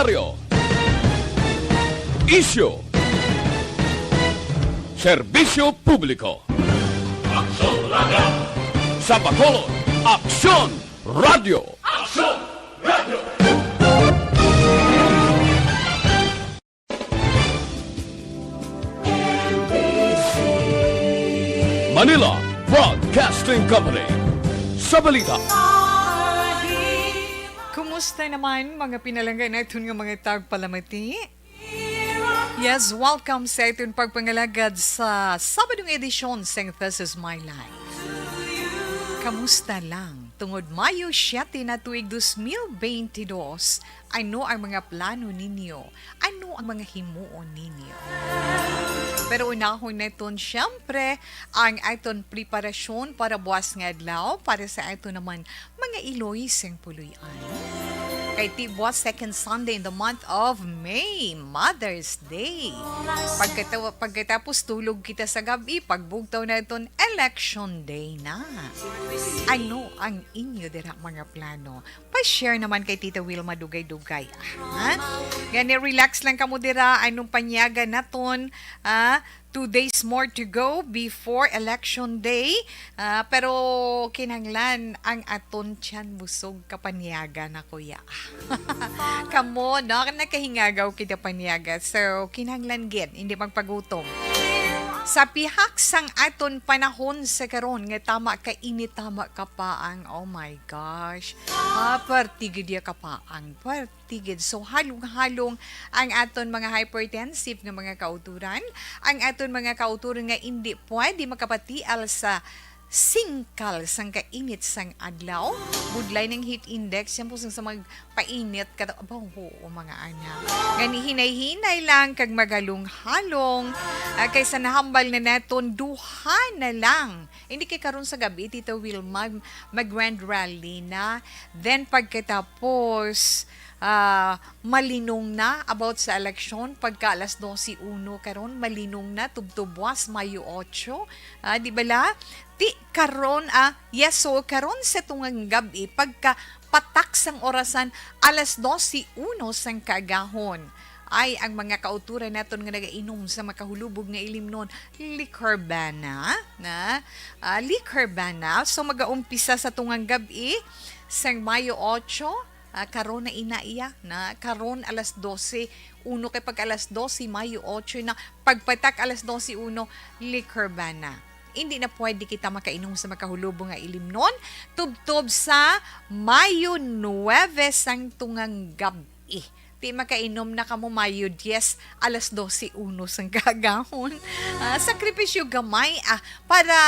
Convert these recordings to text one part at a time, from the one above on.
Komentaryo. Isyu. Serbisyo publiko. Aksyon Radio! Sa Bacolod, Aksyon Radio. Aksyon Radio! Manila Broadcasting Company. Sa balita. Kumusta naman mga pinalanggan natin ng mga tagpalamati? Yes, welcome sa itong pagpangalagad sa Sabadong edisyon sa This Is My Life. Kamusta lang? Tungod Mayo 7 na tuig 2022, ano ang mga plano ninyo? Ano ang mga himuon ninyo? Pero unahon naton siyempre ang aton preparasyon para buwas nga adlaw para sa ato naman mga Iloy sing puluyan. Kay Tibwa, second Sunday in the month of May, Mother's Day. Pagkatapos tulog kita sa gabi, pagbugtaw na itong Election Day na. Ano ang inyo dira mga plano? Pa-share naman kay Tita Wilma Dugay-Dugay. Gani, relax lang kamo dira, anong panyaga naton, 2 days more to go before Election Day. Pero kinanglan ang aton tiyan busog kapanyaga na kuya. Kamo, no? Nakahingagaw kita panyaga. So, kinanglan gid, hindi magpagutom. Sa pihak sang aton panahon sa karon nga tama ka init, tama ka paang, oh my gosh. Partigid ya ka paang, partigid. So halong-halong ang aton mga hypertensive nga mga kauturan, ang aton mga kauturan nga hindi pwede makapatial sa singkal sang kainit sang adlaw, budlay ng heat index, yan po sa magpainit, mga anak. Gani hinay-hinay lang, kag magalong-halong, kaysa nahambal na naton, duha na lang. Hindi kay karon sa gabi, Tita Wilma, mag-grand rally na, then pagkatapos, malinong na about sa eleksyon pagka alas 12:01 karon malinong na tubtubwas Mayo 8 di bala ti karon yes so karon sa tungang gabi pagka patak sang orasan alas 12:01 sang kagahon ay ang mga kauturan naton nga nagainom sa makahulubog nga ilimnon liquor bana na liquor bana so magaumpisa sa tungang gabi sang Mayo 8 karon na inaiya na karon alas 12 uno kay pag alas 12 Mayo 8 na pagpatak alas 12:01 liquor ban na. Hindi na pwede kita makainom sa makahulubong nga ilimnon tubtob sa Mayo 9 sang tungang gabi. Di makainom na kamo Mayo 10 alas 12:01 sang gagahon. Sakripisyo gamay para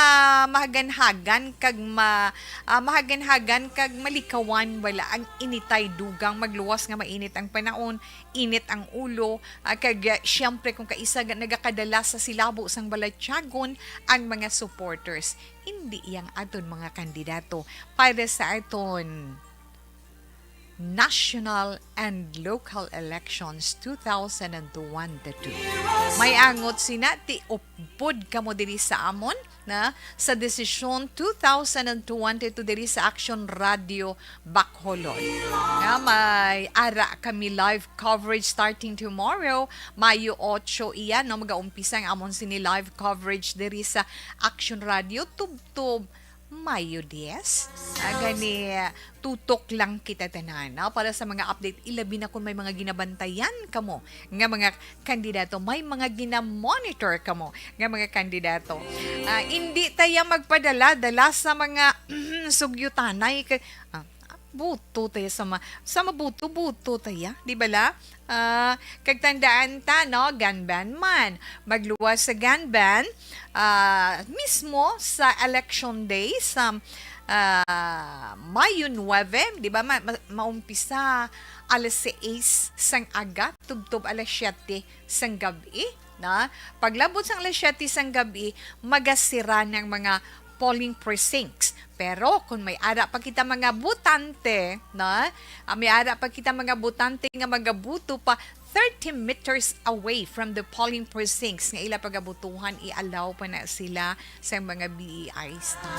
mahaganhagan kag mahaganhagan kag malikawan wala ang initay dugang magluwas nga mainit ang panahon, init ang ulo kag syempre kung kaisa nagakadala sa silabo sang balatyagon ang mga supporters. Hindi yang aton mga kandidato para sa aton national and local elections 2022. May angot sinati upod kamo diri sa amon na sa desisyon 2022 diri sa Action Radio Bacolod. May ara kami live coverage starting tomorrow, Mayo 8 iyan, no, mag-aumpisa ang amon sini live coverage diri sa Action Radio tubtob Mayo 10. Gani, tutok lang kita tanan. Para sa mga update, ilabi na kung may mga ginabantayan kamo nga mga kandidato, may mga ginamonitor kamo nga mga kandidato. Hindi tayo magpadala-dala sa mga sugyutanay. Buto tayo sa mabuto-buto tayo, di ba la? Kag tandaan ta, no, gun ban man. Magluwas sa gun ban, mismo sa election day, sa Mayo 9, di ba, maumpisa alas 6 sang aga, tubtob alas 7 sang gabi, na? Paglabot sang alas 7 sang gabi, magasira ng mga polling precincts. Pero kung may ara pa kita mga butante, na may ara pa kita mga butante nga magabuto pa 30 meters away from the polling precincts nga ila pagabutuhan, i-allow pa na sila sa mga BEI stand.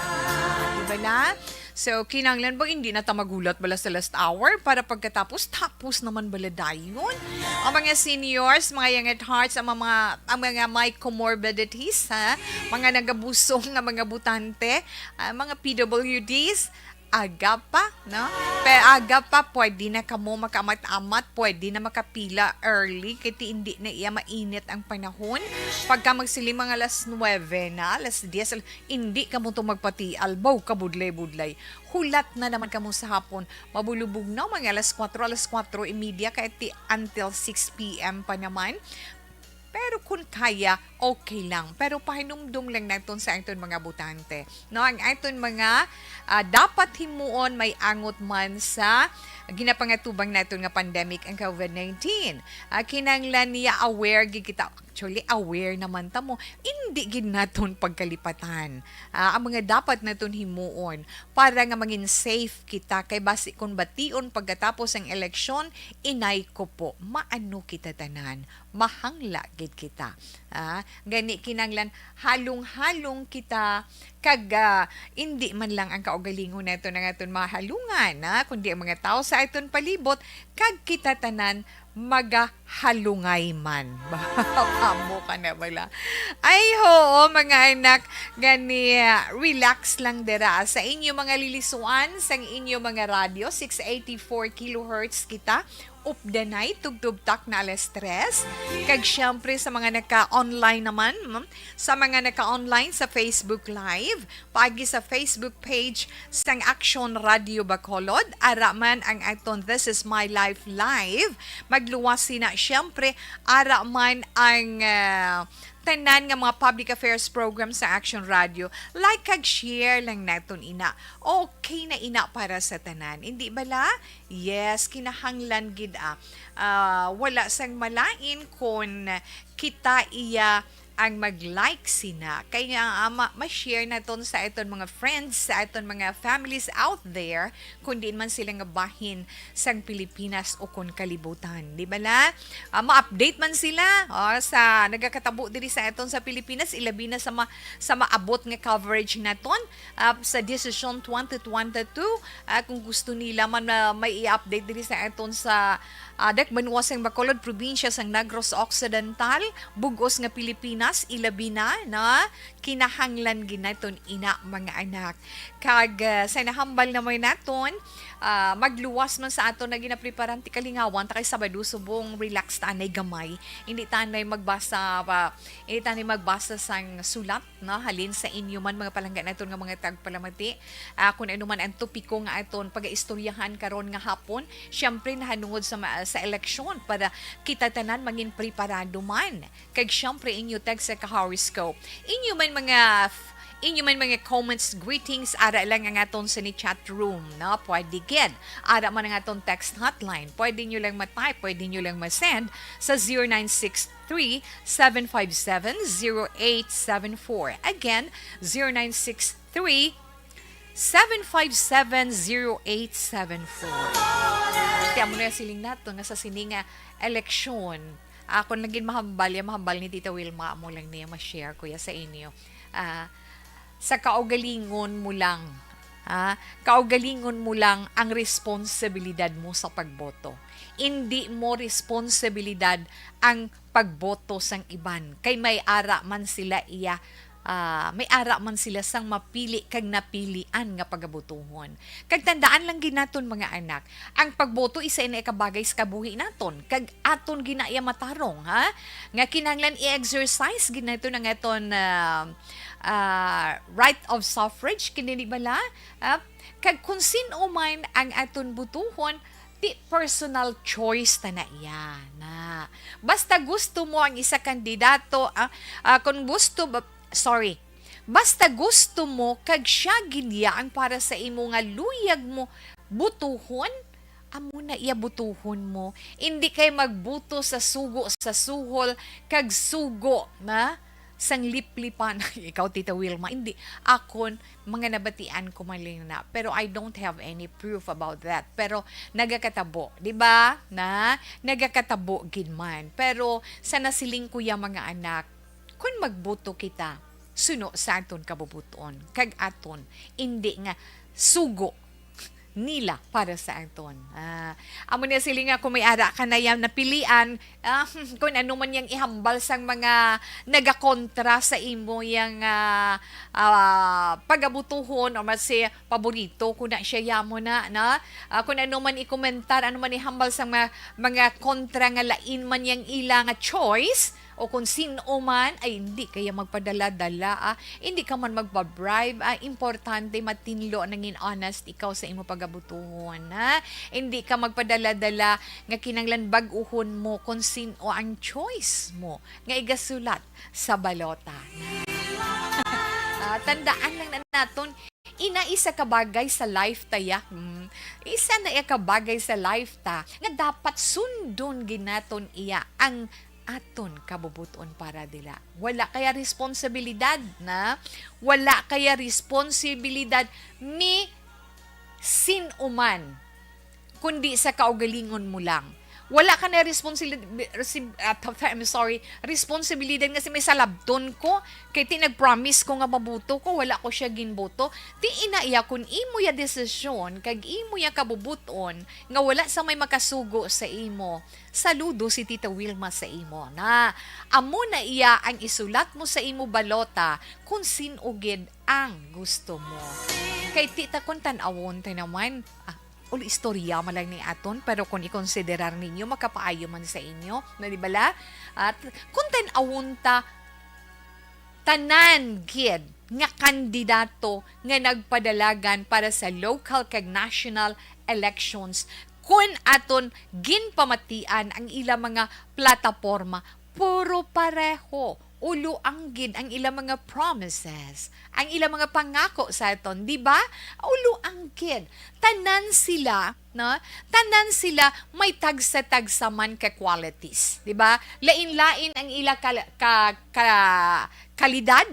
Diba na? So, kinanglan ba hindi na ta magulat bala sa last hour para pagkatapos, tapos naman bala dayon. Ang mga seniors, mga young at hearts, ang mga may comorbidities, ha? Mga nagabusong nga mga butante, mga PWDs, aga pa, no? Pero aga pa, pwede na kamo makamat-amat, pwede na makapila early, kaya hindi na iya mainit ang panahon. Pagka magsiling mga alas 9 na, alas 10, hindi ka mo itong magpati, albaw ka budlay-budlay. Hulat na naman ka mo sa hapon, mabulubog na, mga alas 4:30, kaya until 6 p.m. pa naman. Pero kung kaya, okay lang. Pero pahinumdum lang natin sa aton mga butante. No, ang aton mga dapat himuon may angot man sa ginapangatubang natin nga pandemic ang COVID-19. Kinanglan niya aware gid kita. Actually, aware naman ta mo. Hindi gid naton pagkalipatan. Ang mga dapat naton himuon para nga maging safe kita kay basi kun bation pagkatapos ang eleksyon, inay ko po, maano kita tanan, mahangla gid kita. Gani kinanglan halong-halong kita kag hindi man lang ang kaugalingon nato ng aton mahalungan, kundi ang mga tao sa aton palibot kag kita tanan magahalungay man. Pamo ka na bala. Ay, oo, mga anak, gani, relax lang dira sa inyo mga lilisuan, sa inyo mga radyo, 684 kilohertz kita, up the night, tugtubtak na alas 3. Kag syempre sa mga naka-online naman, sa mga naka-online sa Facebook Live, pagi sa Facebook page sang Action Radio Bacolod, araman ang aton This Is My Life Live. Magluwasi na syempre, araman ang tanan nga mga public affairs program sa Action Radio, like kag share lang naton ina. Okay na ina para sa tanan. Hindi bala? Yes, kinahanglan gid wala sang malain kon kita iya ang mag-like sina. Kaya nga ma-share na ton sa iton mga friends, sa iton mga families out there, kundi man sila nga bahin sang Pilipinas o kon kalibutan. Di ba na? Ma-update man sila sa nagakatabo diri sa iton sa Pilipinas, ilabi na sa maabot nga coverage naton sa Decision 2022. Kung gusto nila man may i-update diri sa iton sa Dakbanwasang Bacolod, probinsya sang Negros Occidental, bugos nga Pilipinas, ilabi na kinahanglan ginaton ina mga anak. Kag sa nahambal na may naton, magluwas man sa aton na ginapreparan ti kalingawan, takay Sabado subong relax tanay gamay. Hindi tanay magbasa sang sulat, halin sa inyo man mga palangga naton nga mga tagpalamati. Kung ano man ang topiko nga aton pag-istoryahan karon nga hapon, syempre nahanungod sa eleksyon para kita tanan maging preparado man. Kag syempre inyo tag sa ka-horoscope. Inyo man mga comments, greetings, ara lang ang aton sa ni chat room, pwede gid. Ara man ang aton text hotline, pwede nyo lang ma-type, pwede nyo lang ma-send sa 0963-757-0874. Again, 0963-757-0874. Kaya mo na siling nato nga sa sininga eleksyon. Kung naging mahambal ni Tita Wilma, mo lang niya ma-share kuya sa inyo. Sa kaugalingon mo lang, kaugalingon mo lang ang responsibilidad mo sa pagboto. Hindi mo responsibilidad ang pagboto sang iban. Kay may ara man sila sang mapili kag napilian nga pagabotohon. Kag tandaan lang ginaton mga anak, ang pagboto isa na ikabagay sa kabuhi naton. Kag aton ginaya matarong, nga kinahanglan i-exercise ginaton ang aton right of suffrage kini bala. Kag kung sino man ang aton butuhon, di personal choice na iya na. Basta gusto mo ang isa kandidato, basta gusto mo kag siya gilya ang para sa imo nga luyag mo butuhon, amo na iya butuhon mo. Hindi kay magbuto sa sugo sa suhol kag sugo sang liplipan. Ikaw, Tita Wilma, hindi. Akon, mga nabatian ko maling na. Pero I don't have any proof about that. Pero nagakatabo. Diba? Nagakatabo ginman. Pero sa nasiling kuya mga anak, kung magbuto kita, suno sa aton kabubuton. Kag aton, hindi nga sugo nila para sa aton. Amo na sila nga kung may ara ka na yan napilian, kung ano man yung ihambal sang mga nagakontra sa imo yung pagabutuhon o masi paborito kung na siya yamo na kung ano man ikomentar, ano man ihambal sang mga kontra nga lain man yung ila nga choice, o kung sino man ay hindi kaya magpadala-dala, hindi ka man magbabribe, importante matinlo nangin honest ikaw sa imo pagabutuhon, hindi ka magpadala-dala nga kinanglan bag-uhon mo kung sino ang choice mo nga igasulat sa balota. Tandaan lang na naton, isa ka bagay sa life ta ya. Isa na iya ka bagay sa life ta nga dapat sundon ginaton iya ang aton kabubuton para dila. Wala kaya responsibilidad wala kaya responsibilidad mi sinuman kundi sa kaugalingon mo lang. Wala ka na responsibilidad kasi may salabton ko kay ti nag-promise ko nga mabuto ko, wala ko siya ginboto. Ti inaiya kun imo ya desisyon kag imo ya kabubuton nga wala sa may makasugo sa imo. Saludo si Tita Wilma sa imo na amo na iya ang isulat mo sa imo balota kung sinugid ang gusto mo. Kay Tita kun tan-awon tay naman uli istorya malang ni aton, pero kung ikonsiderar ninyo makapaayo man sa inyo na di bala, at kung tan-awon ta tanan gid nga kandidato nga nagpadalagan para sa local kag national elections, kung aton ginpamatian ang ilang mga plataporma, puro pareho, ulo anggid ang ilang mga promises, ang ilang mga pangako sa aton, di ba? Ulo anggid. Tanan sila, tanan sila may tagsa-tagsa man ka qualities, di ba? Lain-lain ang ila kalidad,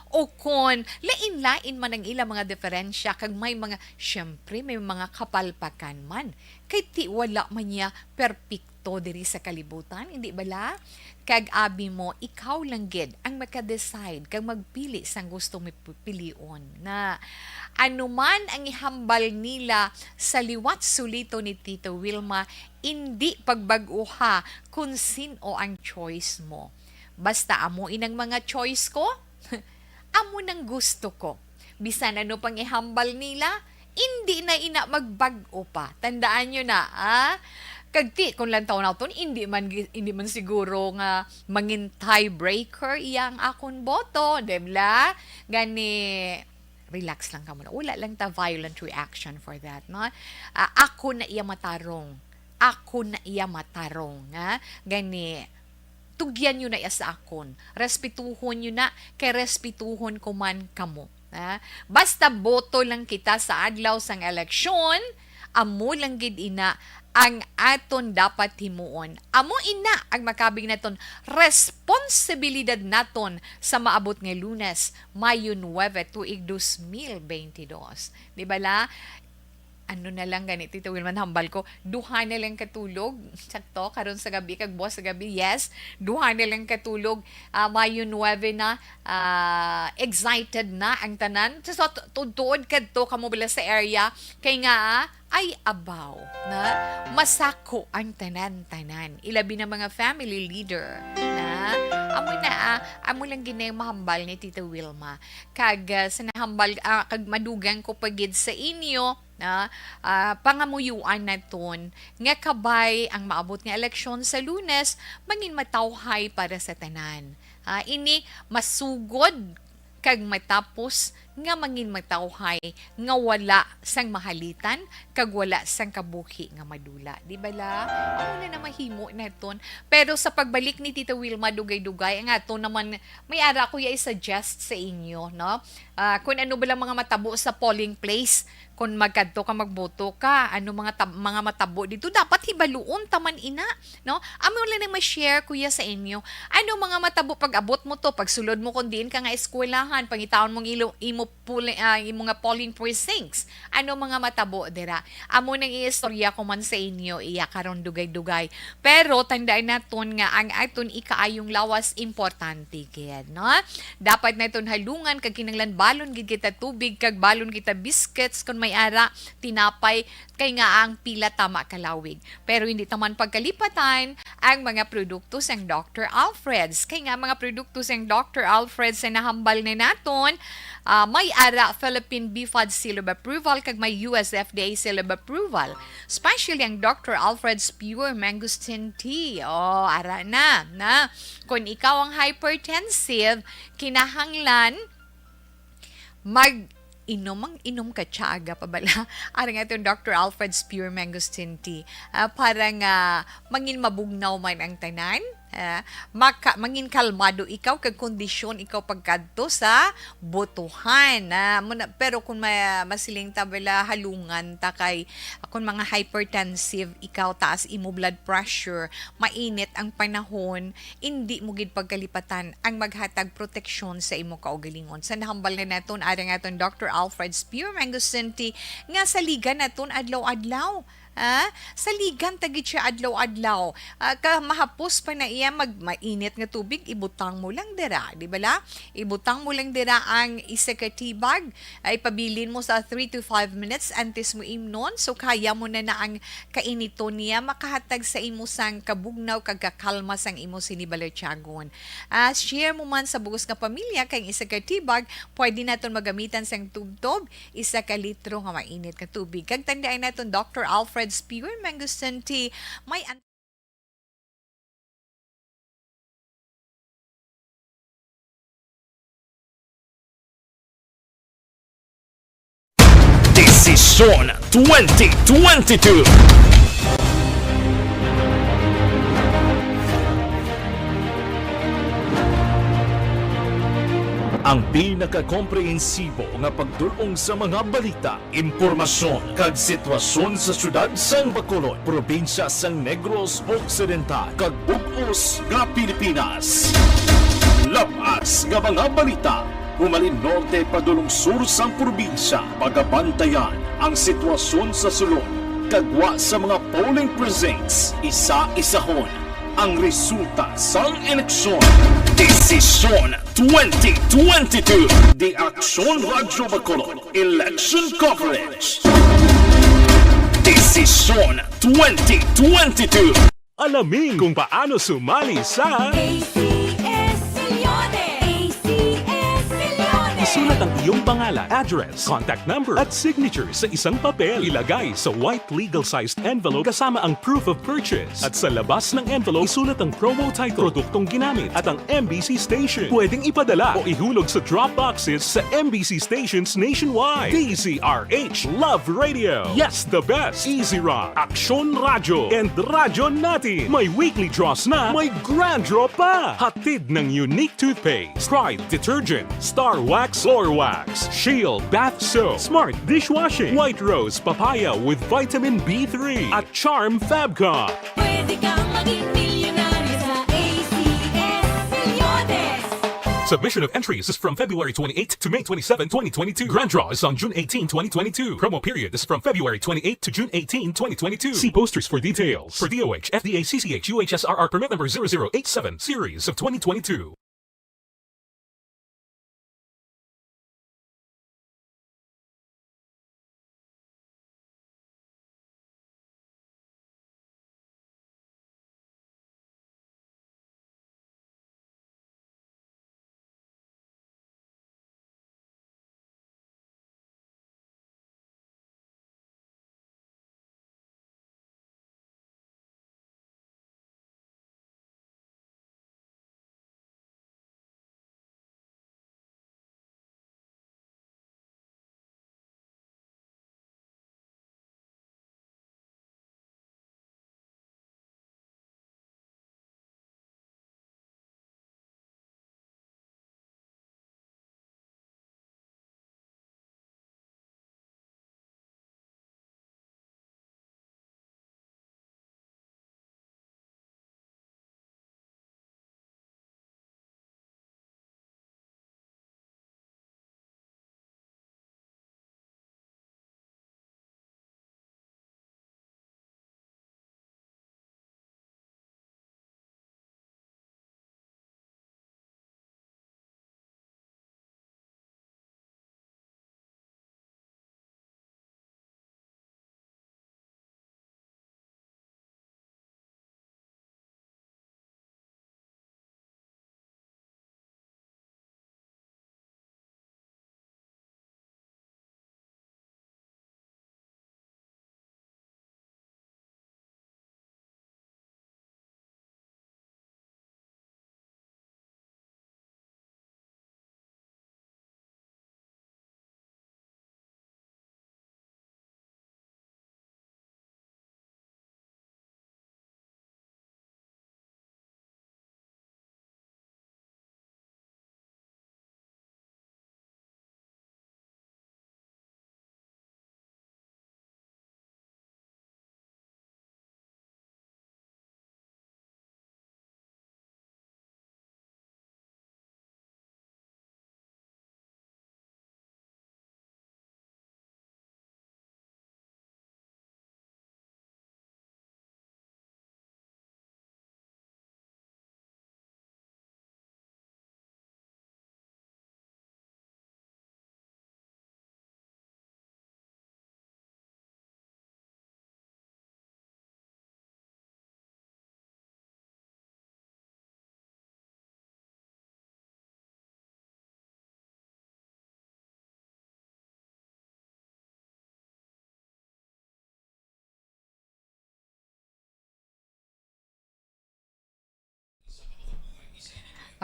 o kon lain-lain man ang ilang mga diferensya, kag may mga, syempre, may mga kapalpakan man. Kay ti wala man niya perpekto diri sa kalibutan, hindi bala? Kag abi mo, ikaw lang gid ang maka-decide kag magpili sang gusto mo pilion na anuman ang ihambal nila sa liwat sulito ni Tito Wilma, hindi pagbag-uha kung sino ang choice mo. Basta amo inang mga choice ko, amo nang gusto ko. Bisan ano pang ihambal nila, hindi na ina magbag-o pa. Tandaan nyo na, kagti kung lang taon naton, hindi man siguro nga mangin tiebreaker iyang akon boto, demla. Gani relax lang ka muna. Wala lang ta violent reaction for that, no? Ako na iya matarong. Gani tugyan nyo na iya sa akon. Respetuhon nyo na, kay respetuhon ko man kamo. Basta boto lang kita sa adlaw sang eleksyon, amo lang gid ina ang aton dapat himuon. Amo ina ang makabig naton responsibilidad naton sa maabot nga Lunes, Mayo 9, tuig 2022. Di ba la? Ano na lang ganit, Tita Wilman, hambal ko, duha na lang katulog, sakto, karon sa gabi, kag boss sa gabi, yes, duha na lang katulog, Mayo 9 na, excited na ang tanan, so, tuod kadto kamo bila sa area, kay nga, ay abaw, na masako ang tanan-tanan, ilabi na mga family leader, na, amo lang ginay mahambal ni Tita Wilma, kag sa nahambal, kag madugang ko pagid sa inyo, pangamuyuan naton nga kabay ang maabot nga eleksyon sa Lunes mangin matawhay para sa tanan. Ini masugod kag matapos nga mangin matawhay nga wala sang mahalitan kag wala sang kabuhi nga madula. Di ba la? Ano na mahimo naton. Pero sa pagbalik ni Tita Wilma dugay-dugay ang ato naman may ara ko i-suggest sa inyo, no? Kung ano ba lang mga matabo sa polling place kung magkadto ka magboto ka, ano mga matabo dito, dapat hibaluon taman ina, no? Amo lang nang ma-share kuya sa inyo. Ano mga matabo pag abot mo to, pag sulod mo kung diin ka nga eskwelahan, pangitaon mong imo nga polling precincts. Ano mga matabo dira? Amo nang iistorya ko man sa inyo, iya karon dugay-dugay. Pero tandaan naton nga ang aton ikaayong lawas importante kaya, no? Dapat naton halungan kag kinahanglan balon gid kita tubig kag balon kita biscuits kun may ara tinapay kay nga ang pila tama kalawig. Pero hindi taman pagkalipatan ang mga produkto sang Dr. Alfred's. Kay nga mga produkto sang Dr. Alfred's sa nahambal na naton, may ara Philippine BFAD Seal of Approval kag may US FDA Seal of Approval. Especially ang Dr. Alfred's Pure Mangosteen Tea. Oh, ara na. Kung ikaw ang hypertensive, kinahanglan inom ka tsaga pa bala. Arang itong Dr. Alfred's Pure Mangosteen Tea. Parang mangin mabugnaw man ang tanan. Mangin kalmado ikaw kag kondisyon ikaw pagkadto sa botohan. Pero kung masiling tabela halungan ta kay kung mga hypertensive ikaw taas imo blood pressure, mainit ang panahon, hindi mo gid pagkalipatan ang maghatag proteksyon sa imo kaugalingon. Sa nahambal na naton arang aton Dr. Alfred's Pure Mangosteen Tea nga sa liga naton adlaw-adlaw. Sa ligan tagit siya adlaw-adlaw. Mahapos pa na iya mainit nga tubig, ibutang mo lang dira, di ba la? Ibutang mo lang dira ang isa ka tea bag, ay pabilin mo sa 3 to 5 minutes antes mo imnon, so kaya mo na ang kainito niya makahatag sa imo sang kabugnaw kag kakalma sang imo sinibalatyagon. Share mo man sa bugos nga pamilya kay isa ka tea bag, pwede naton magamitan sang tubtob, isa ka litro nga mainit nga tubig. Kag tandaan naton Dr. Alfred's Pure Mangosteen Tea may Desisyon 2022. Ang pinaka-komprehensibo nga pagdulong sa mga balita, impormasyon kag sitwasyon sa syudad sang Bacolod, probinsya sang Negros Occidental kag bug-os nga Pilipinas. Labas nga mga balita, humalin norte padulong sur sang probinsya, pagabantayan ang sitwasyon sa sulod, kagwa sa mga polling precincts, isa-isahon ang resulta sang eleksyon. Desisyon 2022. The Action Radio Bacolod Election Coverage. Desisyon 2022. Alamin kung paano sumali sa ACS Millones! ACS Millones! isulat ang iyong pangalan, address, contact number at signature sa isang papel. Ilagay sa white legal-sized envelope kasama ang proof of purchase. At sa labas ng envelope, isulat ang promo title, produktong ginamit at ang MBC station. Pwedeng ipadala o ihulog sa drop boxes sa MBC stations nationwide. DZRH Love Radio. Yes, the best. Easy Rock, Action Radio, and Radyo Natin. May weekly draws na, may grand draw pa. Hatid ng unique toothpaste, Pride Detergent, Star Wax Floor Wax, Shield Bath Soap, Smart Dishwashing, White Rose Papaya with Vitamin B3, at Charm Fabcon. Pwede kang maging milyonaryo sa ACS Millones! Submission of entries is from February 28 to May 27, 2022. Grand draw is on June 18, 2022. Promo period is from February 28 to June 18, 2022. See posters for details. For DOH, FDA, CCH, UHSRR permit number 0087, series of 2022.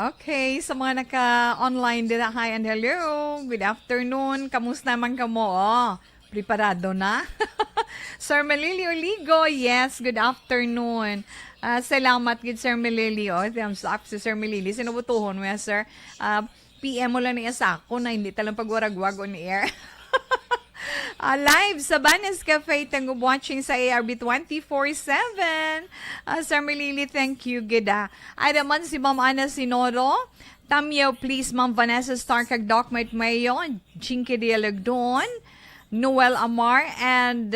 Okay, sa mga naka-online din, hi and hello. Good afternoon. Kamusta man ka mo? Oh, preparado na? Sir Melilio Ligo, yes, good afternoon. Salamat, good Sir Melilio. Thumbs up si Sir Melilio. Sinubutuhon mo yan, sir. PM mo lang niya sa ako na hindi talang pagwaragwag on air. Live sa Banes Cafe, tango watching sa ARB 24/7. Sir Melili, thank you, gida. Ay naman si Ma'am Ana Sinoro. Tamyo, please, Ma'am Vanessa Stark, kag Doc Mate Mayo, Chinky Dialogdon, Noel Amar, and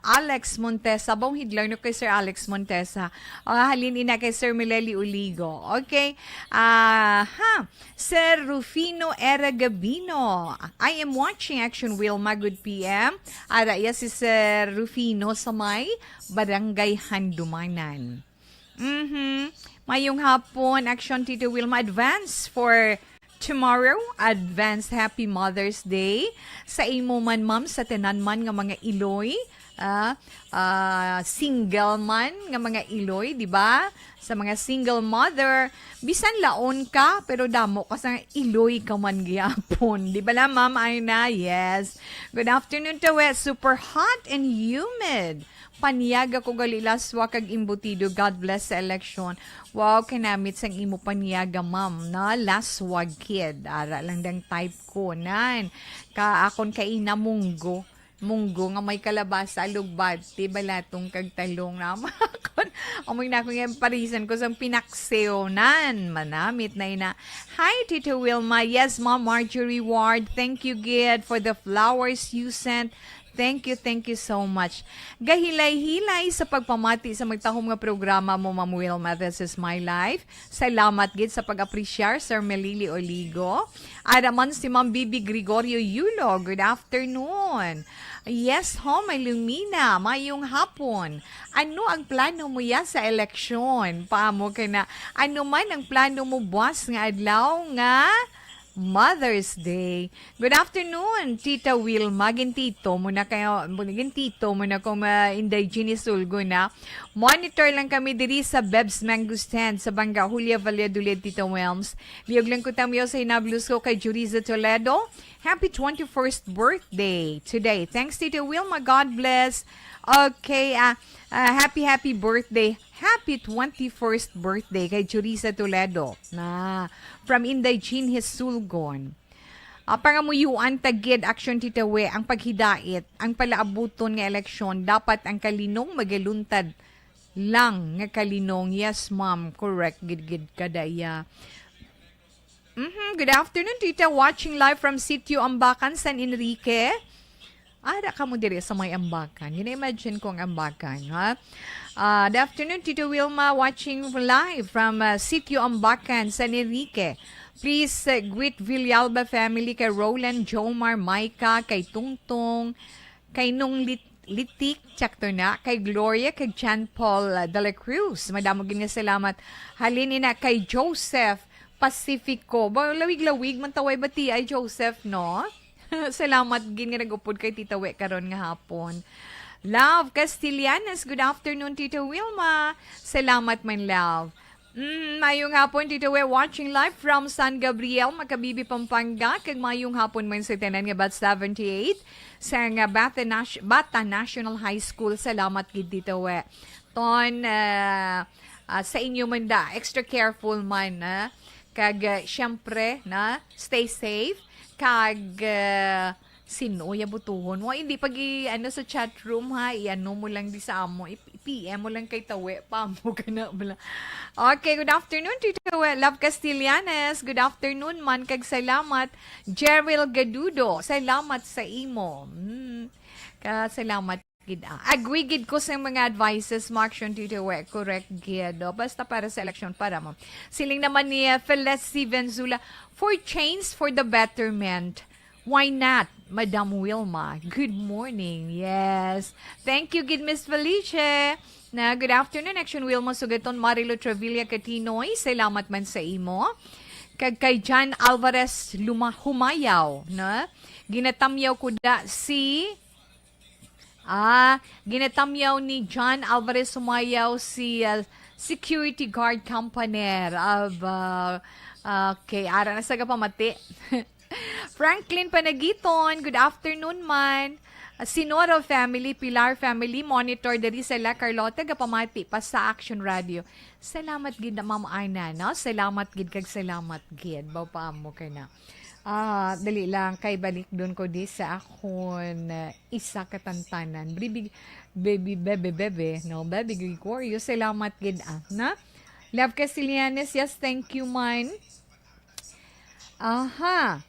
Alex Montesa. Bawang hidlaw no kay Sir Alex Montesa. Halin ina kay Sir Mileli Uligo. Okay? Sir Rufino Era Gabino. I am watching Action Wilma. Good PM. Ara, yes, si Sir Rufino sa may Barangay Handumanan. Mayong hapon, Action Tito Wilma advance for tomorrow, advance Happy Mother's Day sa imo man ma'am sa tanan man nga mga Iloy, single man nga mga Iloy, di ba? Sa mga single mother, bisan laon ka pero damo ka sa Iloy ka man gyapon. Di ba la ma'am Aina? Yes. Good afternoon to super hot and humid. Paniyaga ko galilaswa kag imbutido. God bless sa election. Wow, kinamit sang imo paniyaga, ma'am, na laswag kid. Ara lang dang type ko nan. Akon kay ina munggo nga may kalabasa, lugbad, balatong kag talong na makon. Amoy na akong yung parisan ko sa pinakseonan. Manamit na ina. Hi, Tito Wilma. Yes, Ma'am Marjorie Ward. Thank you, Gid, for the flowers you sent. Thank you so much. Gahilay-hilay sa pagpamati sa magtahom nga programa mo, Ma'am Wilma. This is my life. Salamat gid sa pag-apresyar, Sir Melili Oligo. Araman si Ma'am Bibi Gregorio Yulo. Good afternoon. Yes, ho, may lumina. Mayong hapon. Ano ang plano mo ya sa eleksyon? Paamo ka na. Ano man ang plano mo, boss, nga adlaw nga Mother's Day. Good afternoon, Tita Wilma. Gintito mo na kayo, gintito mo na kung indigenous sulgo na. Monitor lang kami diri sa Bebs Mango Stand sa Banga, Julia Valladolid, Tita Wilms. Liyog lang ko tamiyo sa inablus ko kay Juriza Toledo. Happy 21st birthday today. Thanks, Tita Wilma. God bless. Okay, happy birthday. Happy 21st birthday kay Juriza Toledo na from Indaygin Hisulgon. Pangamuyuan tagid action titawe ang paghidait, ang palaabuton nga eleksyon dapat ang kalinong magaluntad lang nga kalinong. Yes, ma'am, correct gid kadaya. Good afternoon, Tita. Watching live from Sitio Ambacan, San Enrique. Ada ka mo diri sa may Ambacan. Gina-imagine ko ang Ambacan, ha? Good afternoon, Tito Wilma, watching live from Sitio Ambacan, San Enrique. Please greet Villalba family kay Roland, Jomar, Maika, kay Tungtong, kay Nung Litik, tsakto na, kay Gloria, kay John Paul de la Cruz. Madamo gini salamat. Halin na kay Joseph Pacifico. Lawig-lawig, man taway bati ay Joseph, no? Salamat gini nagupod kay Tita We karon nga hapon. Love Castellanes, good afternoon, Tita Wilma. Salamat, man love. Mayong hapon, Tito We, watching live from San Gabriel, Makabibi, Pampanga. Kag mayong hapon man sa tanan nga bat 78 sa nga Bata National High School. Salamat gid, Tito We. Ton, sa inyo man da, extra careful man, kag syempre, na, stay safe. Kag sino ya butuhon mo hindi pag sa chat room, ha, iano mo lang di sa amo, PM mo lang kay Tawe pa mo kana bala. Okay, good afternoon, Tito We. Love Castellanes, good afternoon man, kag salamat Jerrel Gadudo, salamat sa imo. Salamat gid. Agree gid ko sa mga advices mo, action, Tito We. Correct gid. Basta para sa election para mo. Siling naman ni Felicity Venzula, for change for the betterment. Why not, Madam Wilma? Good morning. Yes. Thank you, good Miss Felice. Na good afternoon, action Wilma Sugaton, Marilo Travilla Catinoy. Salamat man sa imo. Kag kay John Alvarez Humayaw, na ginatamyaw ko da ginatamyaw ni John Alvarez Humayaw si security guard company of okay, ara na sa kapamati. Franklin Panagiton, good afternoon man. Sinoro family, Pilar family, monitor dari sila Carlota gapamati pa sa Action Radio. Salamat gid na Ma'am Ana, no? Salamat gid kag salamat gid. Baw pa mo kay na. Dali lang kay balik doon ko di sa akon isa katantanan. Baby, no? Baby Gregorio, salamat gid na. Love Casilianes, yes, thank you man. Aha.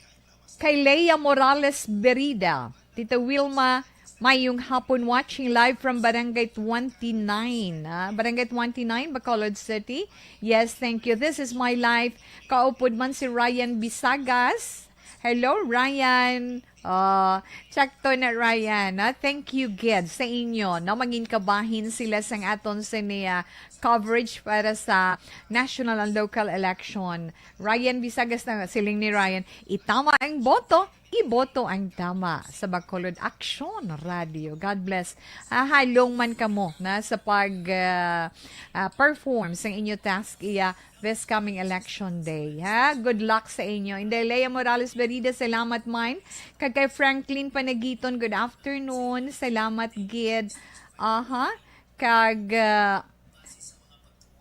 Kay Leia Morales Berida. Tita Wilma, mayong hapon watching live from Barangay 29. Barangay 29, Bacolod City. Yes, thank you. This is my life. Kaupod man si Ryan Bisagas. Hello, Ryan. Sakto na Ryan. Thank you, Ged, sa inyo. No, maging kabahin sila sa aton sa niya coverage para sa national and local election. Ryan Bisagas na siling ni Ryan. Itama ang boto. Iboto ang tama sa Bacolod Action Radio. God bless. Halong man kamo na sa perform sa inyo task iya this coming election day. Good luck sa inyo. Inday Morales Berida, salamat man. Kag kay Franklin Panagiton, good afternoon. Salamat gid. Kag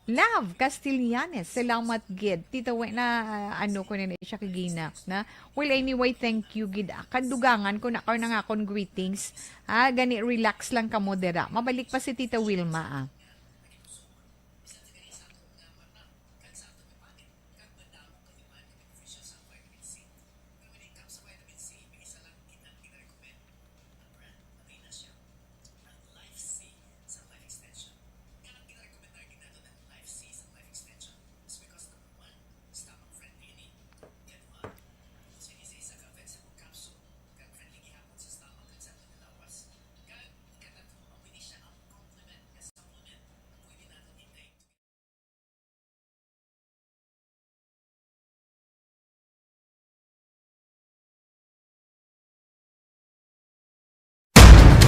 Love Castellanes, salamat gid. Tita we na ano ko na siya kagina na. Well anyway, thank you gid. Kadugangan ko na nga akong greetings. Gani relax lang ka modera. Mabalik pa si Tita Wilma.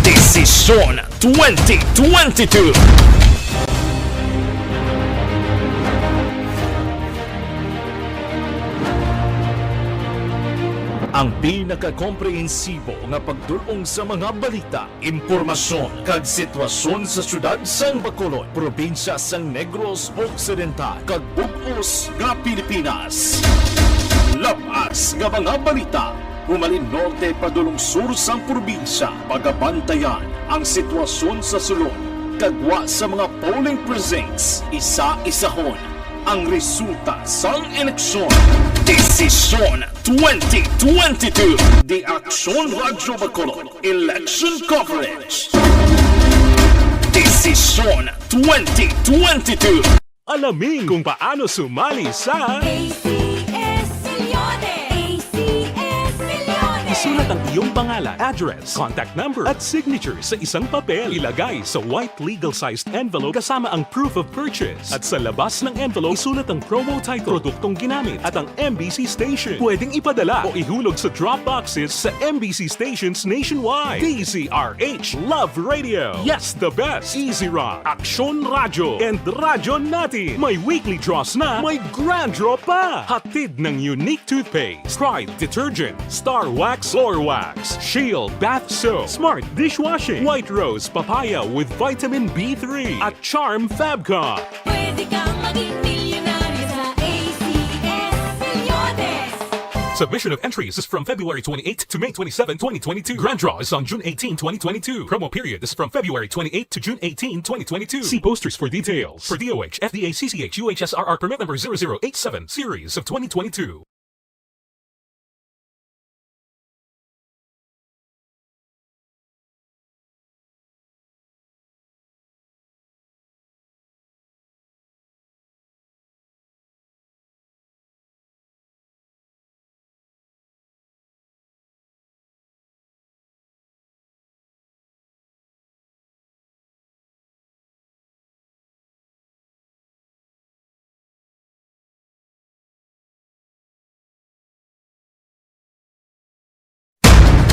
Desisyon 2022. Ang pinakakomprehensibo nga pagdulong sa mga balita, impormasyon kag sitwasyon sa syudad sang Bacolod, probinsya sang Negros Occidental kag bug-os nga Pilipinas. Labas nga mga balita, humalin norte padulong sur sang probinsya, pagabantayan ang sitwasyon sa sulod, kagwa sa mga polling precincts, isa-isahon ang resulta sang eleksyon. Desisyon 2022. The Action Radio Bacolod Election Coverage. Desisyon 2022. Alamin kung paano sumali sa ACS Millones! ACS Millones! isulat ang iyong pangalan, address, contact number at signature sa isang papel. Ilagay sa white legal-sized envelope kasama ang proof of purchase. At sa labas ng envelope, isulat ang promo title, produktong ginamit at ang MBC station. Pwedeng ipadala o ihulog sa drop boxes sa MBC stations nationwide. DZRH Love Radio. Yes, the best. Easy Rock, Action Radio, and Radyo Natin. May weekly draws na, may grand draw pa. Hatid ng unique toothpaste, Pride Detergent, Star Wax Floor Wax, Shield Bath Soap, Smart Dishwashing, White Rose Papaya with Vitamin B3 at Charm Fabcon. Pwede kang maging milyonaryo sa ACS Millones! Submission of entries is from February 28 to May 27, 2022. Grand draw is on June 18, 2022. Promo period is from February 28 to June 18, 2022. See posters for details. For DOH, FDA, CCH, UHSRR permit number 0087, series of 2022.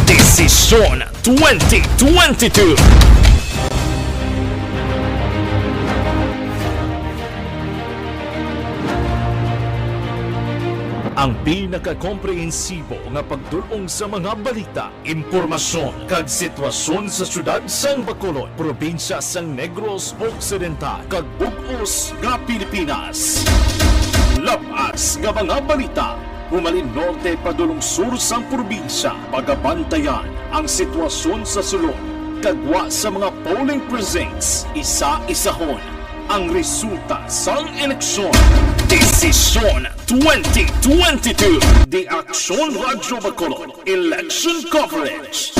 Desisyon 2022. Ang pinakakomprehensibo nga pagdulong sa mga balita, impormasyon, kag sitwasyon sa syudad sang Bacolod, probinsya sang Negros Occidental, kag bug-os nga Pilipinas. Labas nga mga balita, humalin norte padulong sur sang probinsya, pagabantayan ang sitwasyon sa sulod, kagwa sa mga polling precincts, isa-isahon ang resulta sang eleksyon. Desisyon 2022. The Action Radyo Bacolod Election Coverage.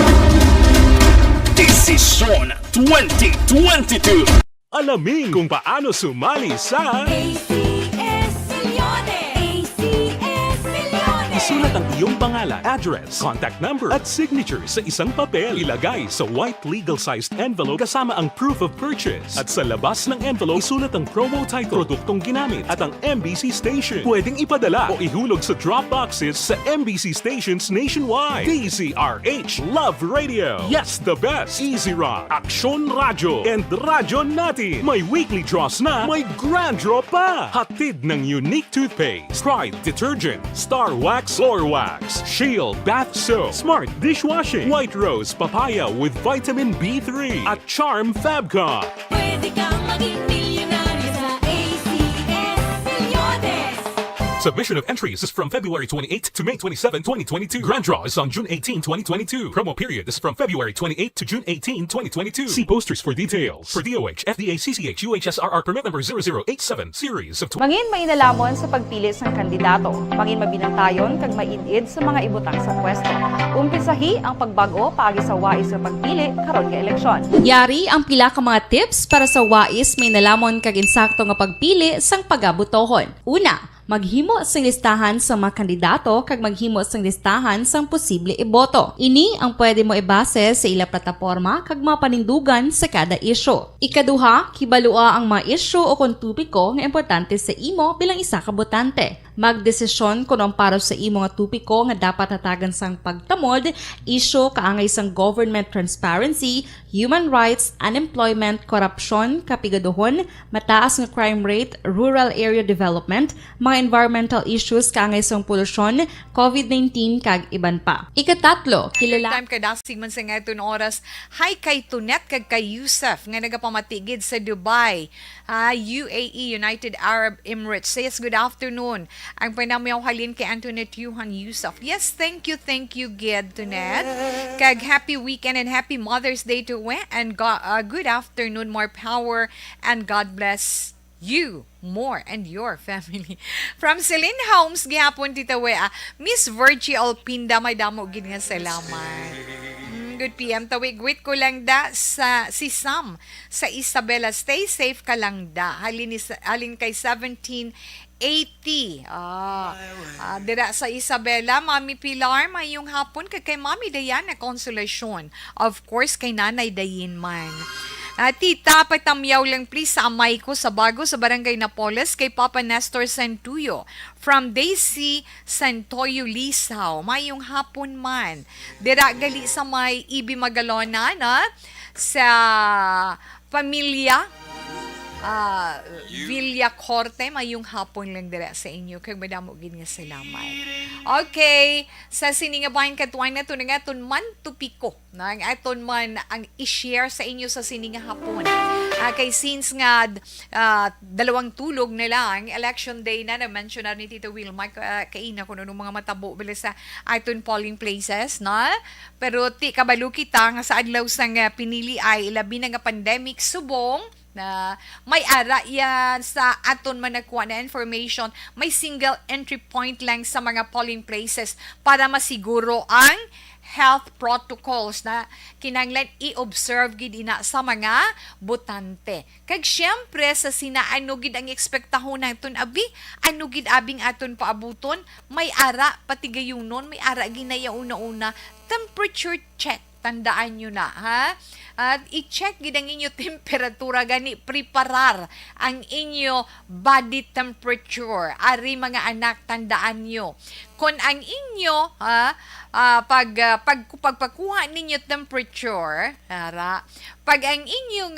Desisyon 2022. Alamin kung paano sumali sa ACS-Milyones! ACS-Milyones! isulat ang iyong pangalan, address, contact number at signature sa isang papel. Ilagay sa white legal-sized envelope kasama ang proof of purchase. At sa labas ng envelope, isulat ang promo title, produktong ginamit at ang MBC station. Pwedeng ipadala o ihulog sa drop boxes sa MBC stations nationwide. DZRH Love Radio. Yes, the best. Easy Rock, Action Radio, and Radyo Natin. May weekly draws na, may grand draw pa. Hatid ng unique toothpaste, Pride Detergent, Star Wax Floor Wax, Shield Bath Soap, Smart Dishwashing, White Rose Papaya with Vitamin B3 at Charm Fabcon. Pwede kang maging milyonaryo sa ACS-Milyones! Submission of entries is from February 28 to May 27, 2022. Grand draw is on June 18, 2022. Promo period is from February 28 to June 18, 2022. See posters for details. For DOH, FDA, CCH, UHSRR permit number 0087, series of Mangin mainalamon sa pagpili sa kandidato. Mangin mabinantayon kag mainid sa mga ibutang sa pwesto. Umpisahi ang pagbago paagi sa wais sa pagpili karon nga eleksyon. Yari ang pila ka mga tips para sa wais may nalamon kag insakto nga pagpili sang pagabutohon. Una, maghimo sang listahan sa mga kandidato kag maghimo sang listahan sang posible iboto. Ini ang pwede mo ibase sa ila plataporma kag mga panindugan sa kada isyu. Ikaduha, kibalua ang mga isyu o kung tupiko nga importante sa imo bilang isa ka botante. Magdesisyon kung ang para sa imo nga tupiko nga dapat hatagan sang pagtamod, isyu kaangay sang government transparency, human rights, unemployment, korupsyon, kapigaduhon, mataas nga crime rate, rural area development, mga environmental issues kaangay sang polusyon, COVID-19 kag iban pa. Ikatatlo, kilala Time ka dasig man sa nga itong oras. Hi kay Tunet kag kay Yusuf nga nagapamatigid sa Dubai, UAE, United Arab Emirates. Says good afternoon. Ang panamayaw halin kay Antoinette Yuhan Yusuf. Yes, thank you, Gid Tunet. Kag happy weekend and happy Mother's Day to we. And good afternoon, more power and God bless you more and your family. From Celine Holmes, gihapon tita we, Miss Virgie Alpinda, may damo gid nga salamat. Good PM tawig. Wait ko lang da sa si Sam sa Isabela. Stay safe ka lang da. Halin kay 1780. Dira sa Isabela, Mami Pilar, mayong hapon kay Mami Diana Consolacion. Of course, kay Nanay Dayin man. Tita, patamyaw lang please sa amay ko sa bago sa Barangay Napoles kay Papa Nestor Santuyo from Daisy Santoyo Lisaw. Mayong hapon man. Dira gali sa may Ibi Magalona na sa pamilya Villa Corte, mayong hapon lang dira sa inyo. Kag madamo gid nga salamat. Okay, sa siningabahin katuan na to nga aton man tupiko na ang aton man ang i-share sa inyo sa sininga hapon. Kay since nga dalawang tulog na lang, election day na na-mention na ni Tito Wilma, kaina ko nung mga matabo bila sa aton polling places, na? Pero ti kabalo kita nga sa adlaw sang pinili ay labi na nga pandemic subong, na may ara yan sa aton man nakuha na information, may single entry point lang sa mga polling places para masiguro ang health protocols na kinanglan i-observe gid ina sa mga botante. Kag syempre sa sinaano gid ang ekspektahon naton abi, ano gid abing aton paabuton, may ara pati gayunon, may ara ginaya una-una temperature check. Tandaan nyo na, ha? At i-check gid ang inyo temperatura gani, preparar ang inyo body temperature. Ari mga anak, tandaan nyo. Kung ang inyo, pagpakuha ninyo temperature, pag ang inyong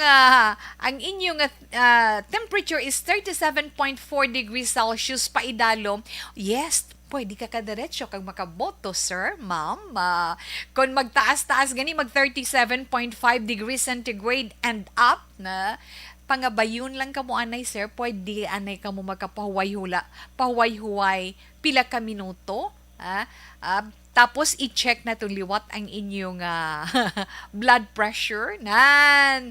temperature is 37.4 degrees Celsius paidalo, yes, pwede ka kadiretso kag makaboto, sir, ma'am. Kung magtaas-taas gani, mag 37.5 degrees centigrade and up na, pangabayon lang ka mo anay, sir, pwede anay ka mo pahuway-huway, pila ka minuto, tapos i-check na liwat ang inyong blood pressure, nan.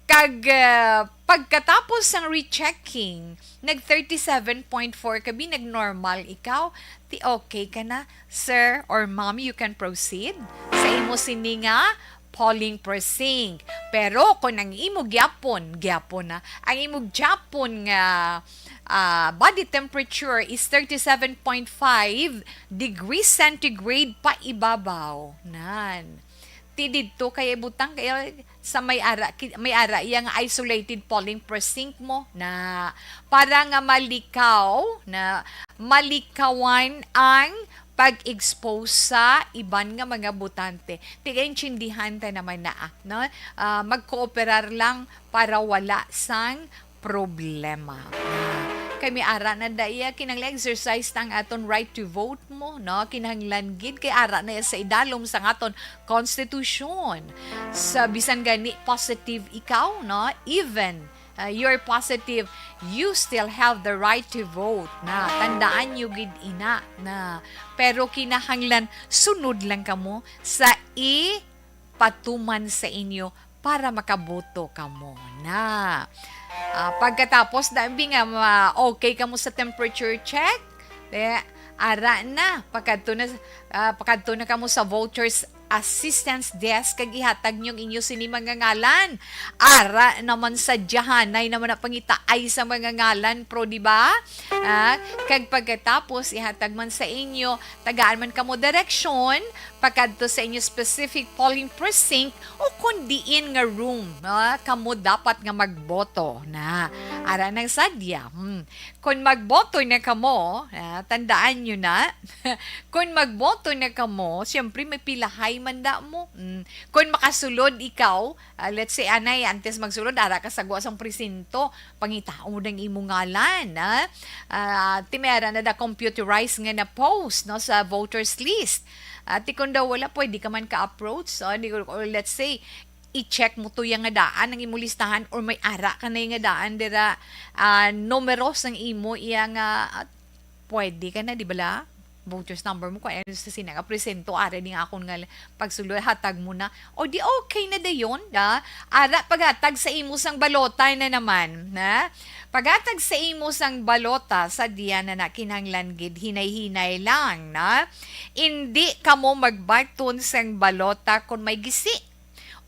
Kag pagkatapos ng rechecking, nag 37.4 kabi, nag-normal ikaw, ti okay ka na, sir or ma'am, you can proceed sa imo sini nga polling precinct. Pero kung ang imo gyapon na, ang imo gyapon nga body temperature is 37.5 degrees centigrade pa ibabaw, nan. Ti didto kay butang kay sa may ara yang isolated polling precinct mo na para nga malikawan ang pag-expose sa iban nga mga butante. Tigay intindihan ta naman na no? Magkooperar lang para wala sang problema. Kay may ara na daya kinahanglan exercise tang aton right to vote mo, no? Kinahanglan gid kay ara na sa idalom sa aton constitution. Sa bisan gani positive ikaw, no? Even you're positive, you still have the right to vote na tandaan nyo gid ina na pero kinahanglan sunod lang kamo sa patuman sa inyo para makaboto kamo na. Pagkatapos dabi nga okay kamo sa temperature check, ara na pagkadto na kamo sa voters assistance desk kag ihatag nyong inyo sini mga ngalan. Ara naman sa jahanay naman na pangitaay sa mga ngalan pro, di ba? Kag pagkatapos ihatag man sa inyo, tagaan man kamo direksyon pagkadto sa inyo specific polling precinct o kundiin nga room, kamo dapat nga magboto na. Ara nang sadya. Kung magboto na kamo, tandaan nyo na, kung magboto na kamo, siyempre may pilahay manda mo. Kung makasulod ikaw, let's say anay, antes magsulod, ara ka sagwa sang presinto, pangitao mo ng imong ngalan. Timera na da computerized nga na post no, sa voters list. At kung daw wala, pwede ka man ka-approach. Or let's say, i-check mo to yung nga daan ng imo listahan or may ara ka na yung nga daan dira numeros ng imo yang pwede ka na, di ba la? Voters number mo, kung ano sa sinanga, presento, ara din akong nga pagsuloy, hatag mo na. O di okay na dayon, da? Ara, paghatag sa imo sang balota na naman, na? Paghatag sa imo sang balota, sa diyan na kinahanglan gid, hinay-hinay lang, na? Hindi ka mo magbarton sang balota kung may gisi.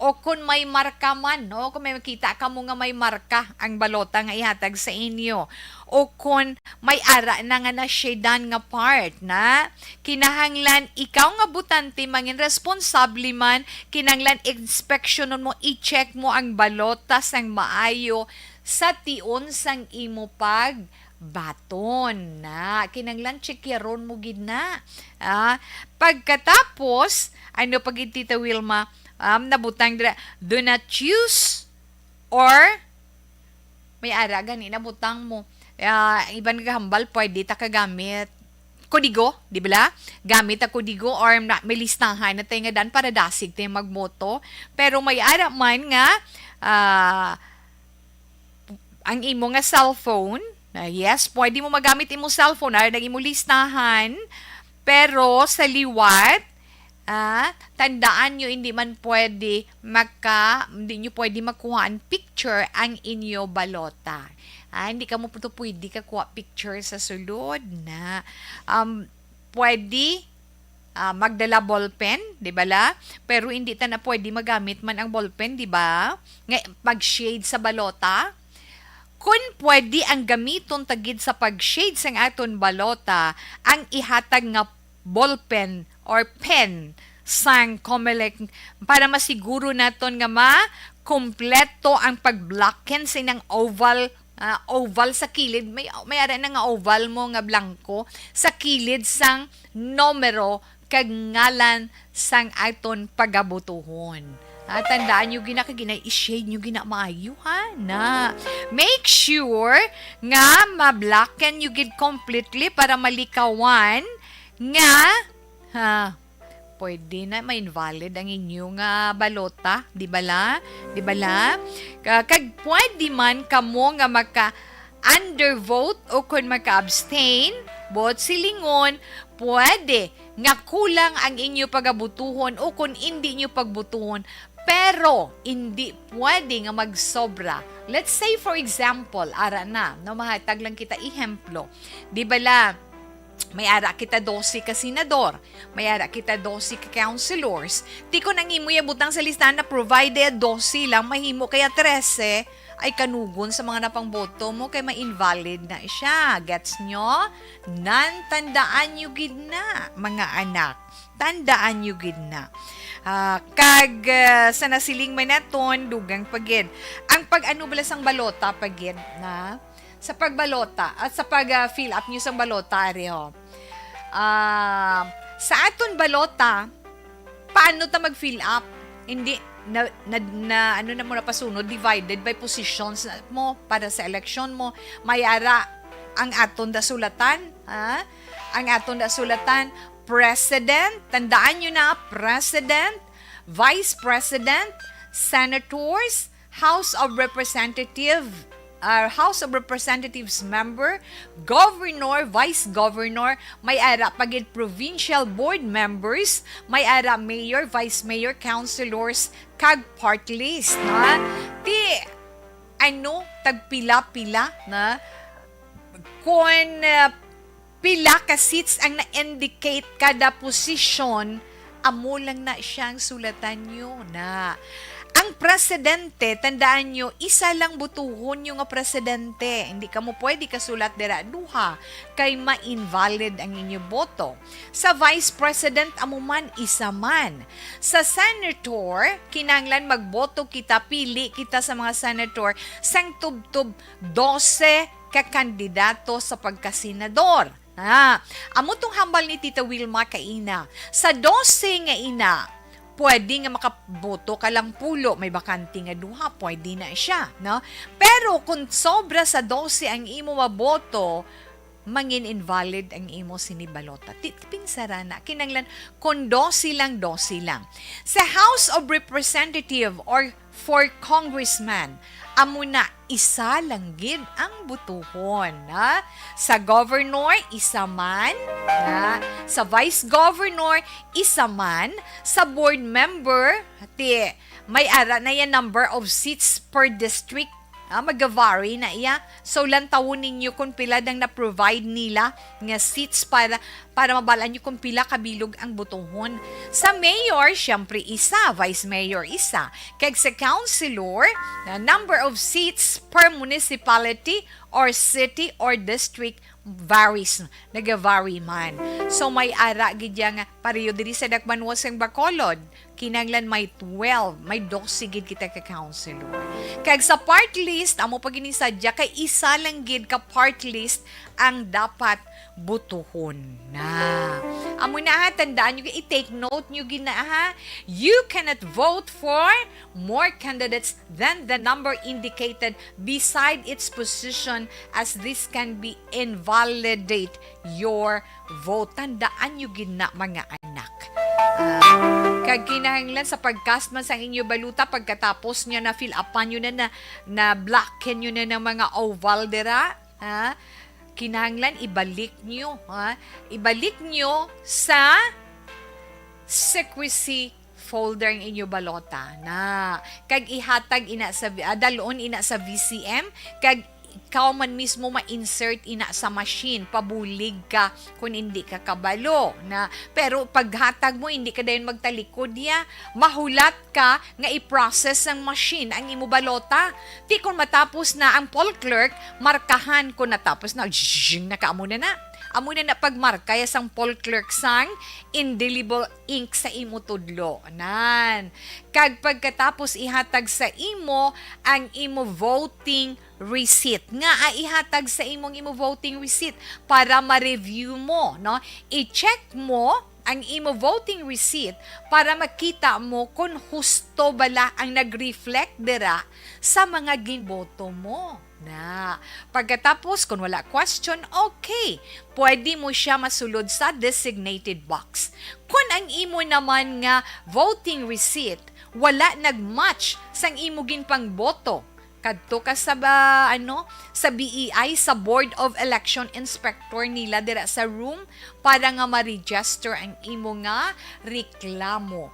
O kung may marka man, no? Kung may makita ka mo nga may marka ang balota nga ihatag sa inyo. O kung may ara na nga na-shadan nga part na kinahanglan ikaw nga butante mangin responsable man, kinahanglan inspeksyonon mo, i-check mo ang balota sang maayo sa tion sang imo baton na kinanglan checkeron mo gid na. Pagkatapos ano pag Tita Wilma nabutang dira, do not choose or may ara gani nabutang mo iban nga hambal pwede ta kagamit kodigo, di ba? Gamit ang kodigo or may listahan na tayo nga dan para dasig tayo magmoto. Pero may ara man nga ang imo nga cellphone, yes, pwede mo magamit imo cellphone ar nang imo listahan, pero sa liwat tandaan nyo, hindi man pwede hindi nyo pwede makuha ang picture ang inyo balota. Hindi ka mo pwede ka kuha picture sa sulod na. Pwede magdala ballpen, di ba la? Pero hindi ta na pwede magamit man ang ballpen, di ba? Pag-shade sa balota. Kung pwede ang gamiton tagid sa pag-shade sang aton balota, ang ihatag nga ballpen or pen sang COMELEC para masiguro naton nga kompleto ang pag-blocken sinang oval sa kilid. May ara na nga oval mo nga blanco sa kilid sang numero kag ngalan sang aton pagabutuhon. Tandaan nyo i-shade nyo maayo ha na. Make sure nga ma-blocken nyo gid completely para malikawan nga pwede na ma-invalid ang inyong balota, di bala? Di bala? Kag pwede man kamo nga maka-undervote o kung maka-abstain, bot silingon, pwede nga kulang ang inyo pagabutuhon o kung hindi nyo pagbutuhon, pero hindi pwede nga magsobra. Let's say for example, ara na, no, mahatag lang kita ihemplo. Di bala, may ara kita 12 ka senador, may ara kita 12 ka councilors. Ti ko nang imo butang sa listahan na provided 12 lang, mahimo kaya 13 ay kanugon sa mga napangboto mo kay ma-invalid na siya. Gets nyo? Tandaan nyo gid na, mga anak. Tandaan nyo gid na. Sa nasiling may naton, dugang pagid. Ang pag-ano balas ang balota pagid na sa pagbalota at sa pag-fill up nyo sa balota, ariho. Sa aton balota, paano ta mag-fill up? Hindi, ano na mo na pasunod, divided by positions mo para sa election mo. Mayara ang aton da sulatan, ang aton da sulatan, president, tandaan nyo na, president, vice president, senators, House of Representatives member, governor, vice governor, may ara pagid provincial board members, may ara mayor, vice mayor, councilors, kag party list, na ti ano tagpila-pila na kung pila ka seats ang na-indicate kada posisyon, amo lang na siyang sulatan nyo na. Ang presidente, tandaan nyo, isa lang butuhon yung presidente. Hindi ka mo pwede kasulat dira duha kay ma-invalid ang inyong boto. Sa vice president, amo man, isa man. Sa senator, kinanglan magboto kita, pili kita sa mga senator, sang tub-tub 12 ka kandidato sa pagkasenador. Amo tong hambal ni Tita Wilma kaina. Sa 12 nga ina, pwede nga makaboto ka lang pulo, may bakante nga duha, pwede na siya, no? Pero kung sobra sa 12 ang imo maboto, mangin invalid ang imo sinibalota. Pinsara na, kinanglan, kung 12 lang. Sa House of Representative or for Congressman, amo na isa lang gid ang butuhon, ha? Sa governor, isa man, ha? Sa vice governor, isa man, sa board member, may ara na yan number of seats per district, mag-vary na iya. So, lantawon ninyo kung pila dang na-provide nila nga seats para mabalaan nyo kung pila kabilog ang butuhon. Sa mayor, syempre isa. Vice mayor, isa. Kag sa councilor, number of seats per municipality or city or district varies. Nag-vary man. So, may ara gidya nga pareho diri sa Dakbanwasang Bacolod. Kinanglan may 12, may 12 gid kita ka councilor. Kag sa part list, amo pag inisadya kay isa lang gid ka part list ang dapat butuhon na. Amo na ha, tandaan nyo, i-take note nyo gina ha. You cannot vote for more candidates than the number indicated beside its position as this can be invalidate your vote. Tandaan nyo gina mga anak. Kag kinahanglan sa pagcast man sa inyo baluta pagkatapos nyo na fill upan nyo na blacken nyo na ng mga oval dira, ha? Kinahanglan ibalik nyo, ha? Ibalik nyo sa secrecy folder ng inyo balota na kag ihatag ina sa dalon ina sa VCM kag ikaw man mismo ma-insert ina sa machine, pabulig ka kung hindi ka kabalo. Pero paghatag mo, hindi ka dayon magtalikod ya, mahulat ka nga i-process ng machine ang imo balota. Di kung matapos na ang poll clerk, markahan kung natapos na, nakaamo na. Amo na pagmarka sang poll clerk sang indelible ink sa imo tudlo. Nan. Kag pagkatapos ihatag sa imo ang imo voting receipt. Nga ihatag sa imo voting receipt para ma-review mo, no? I-check mo ang imo voting receipt para makita mo kung husto bala ang nag-reflect dira sa mga ginboto mo. na. Pagkatapos, kung wala question, okay. Pwede mo siya masulod sa designated box. Kung ang imo naman nga voting receipt, wala nagmatch sang imo ginpang boto, kadto ka sa sa BEI, sa Board of Election Inspector nila dira sa room para nga ma-register ang imo nga reklamo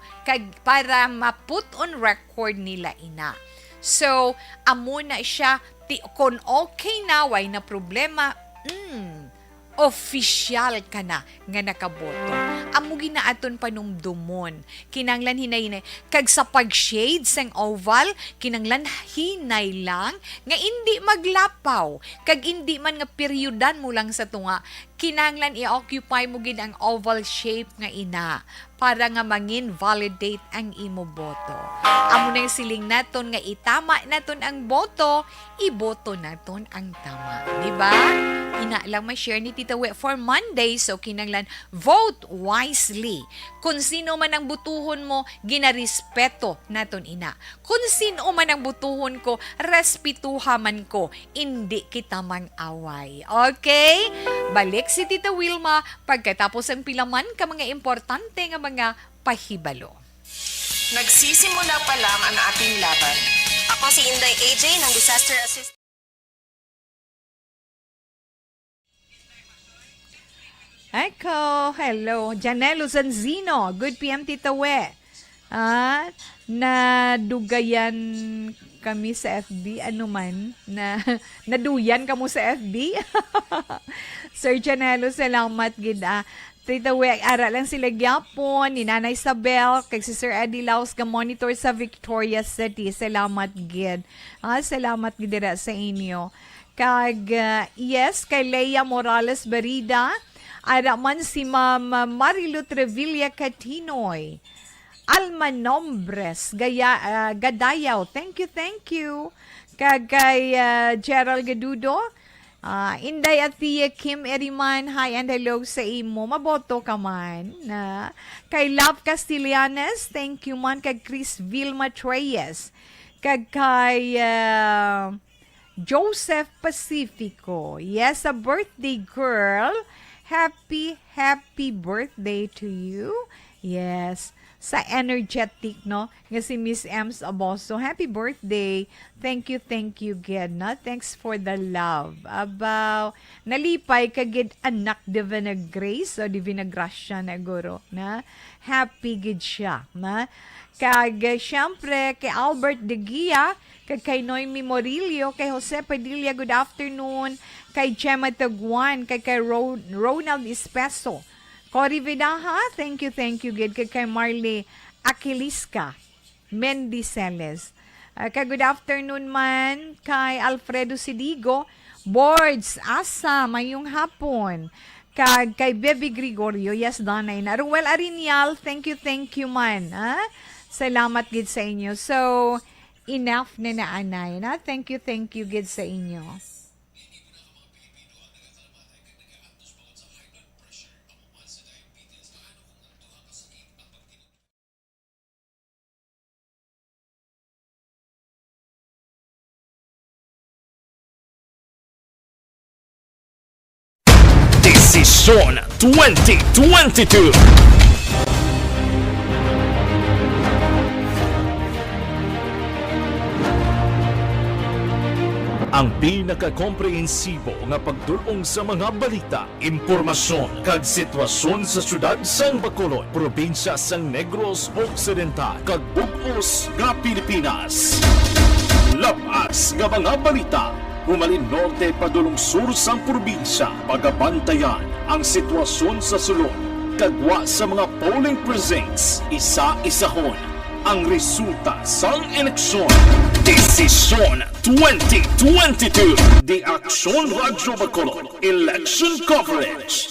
para ma-put on record nila ina. So, amo na siya kung okay na way na problema, official ka na nga nakaboto. Amo ginaaton panumdumon. Kinanglan hinay kag sa pag-shade sang oval, kinanglan hinay lang nga hindi maglapaw. Kag hindi man nga peryodan mo lang sa tunga, kinanglan i-occupy mo gid ang oval shape nga ina para nga mangin validate ang imo boto. Amo na yung siling naton nga itama naton ang boto, iboto naton ang tama. Diba? Ina lang ma-share ni Tita We for Monday, so kinanglan vote wisely. Kung sino man ang butuhon mo, ginarespeto naton ina. Kung sino man ang butuhon ko, respetuha man ko, hindi kita mang away. Okay? Balik si Tita Wilma pagkatapos ang pilaman ka mga importante nga mga pahibalo. Nagsisimula pa lang ang ating laban. Ako si Inday AJ ng Disaster Assist. Eko, hello. Janelle Zanzino. Good PM, Tita We. Nadugayan kami sa FB. Ano man? Naduyan ka mo sa FB? Sir Janelle, salamat, gida. Tita We, ara lang sila gyapon, ni Nanay Isabel, kay si Sir Eddie Laos, ka-monitor sa Victoria City. Salamat, gid. Salamat, gid sa inyo. Kag, yes, kay Leia Morales Barida, ara man si Ma'am Marilu Trevilla Catinoy. Alma Nombres, Gadayaw. Thank you. Kay Gerald Gadudo. Inday at Tia Kim Eriman, hi and hello sa imo. Maboto ka man. Kay Love Castellanes, thank you man. Kay Chris Vilma Treyes. Kay Joseph Pacifico. Yes, a birthday girl. Happy birthday to you. Yes. Sa energetic, no? Nga si Miss Ems Aboso. Happy birthday. Thank you, Gid, no? Thanks for the love. Abaw, nalipay ka, Gid, anak Divina Grace o Divina Gracia na guro, na? Happy, Gid siya, na? Kag, syempre, kay Albert De Gia, kay Noemi Morillo, kay Jose Padilla, good afternoon, kay Gemma Taguan, kay Ronald Espeso, Cory Vidaha, thank you, Gid. Kay Marley Aquiliska, Mendiceles. Kay good afternoon man, kay Alfredo Sidigo, Boards, Asa, mayong hapon. Kay Bebe Gregorio, yes, Danay na. Ruel Arinial, thank you man. Salamat, Gid, sa inyo. So, enough na naanay na. Thank you, Gid, sa inyo. Desisyon 2022. Ang pinaka-komprehensibo nga pagdulong sa mga balita, impormasyon kag sitwasyon sa syudad sang Bacolod, probinsya sang Negros Occidental kag bug-os nga Pilipinas. Labas nga mga balita, humalin norte padulong sur sang probinsya, pagabantayan ang sitwasyon sa sulod, kagwa sa mga polling precincts, isa-isahon ang resulta sang eleksyon. Desisyon 2022. The Action Radyo Bacolod Election Coverage.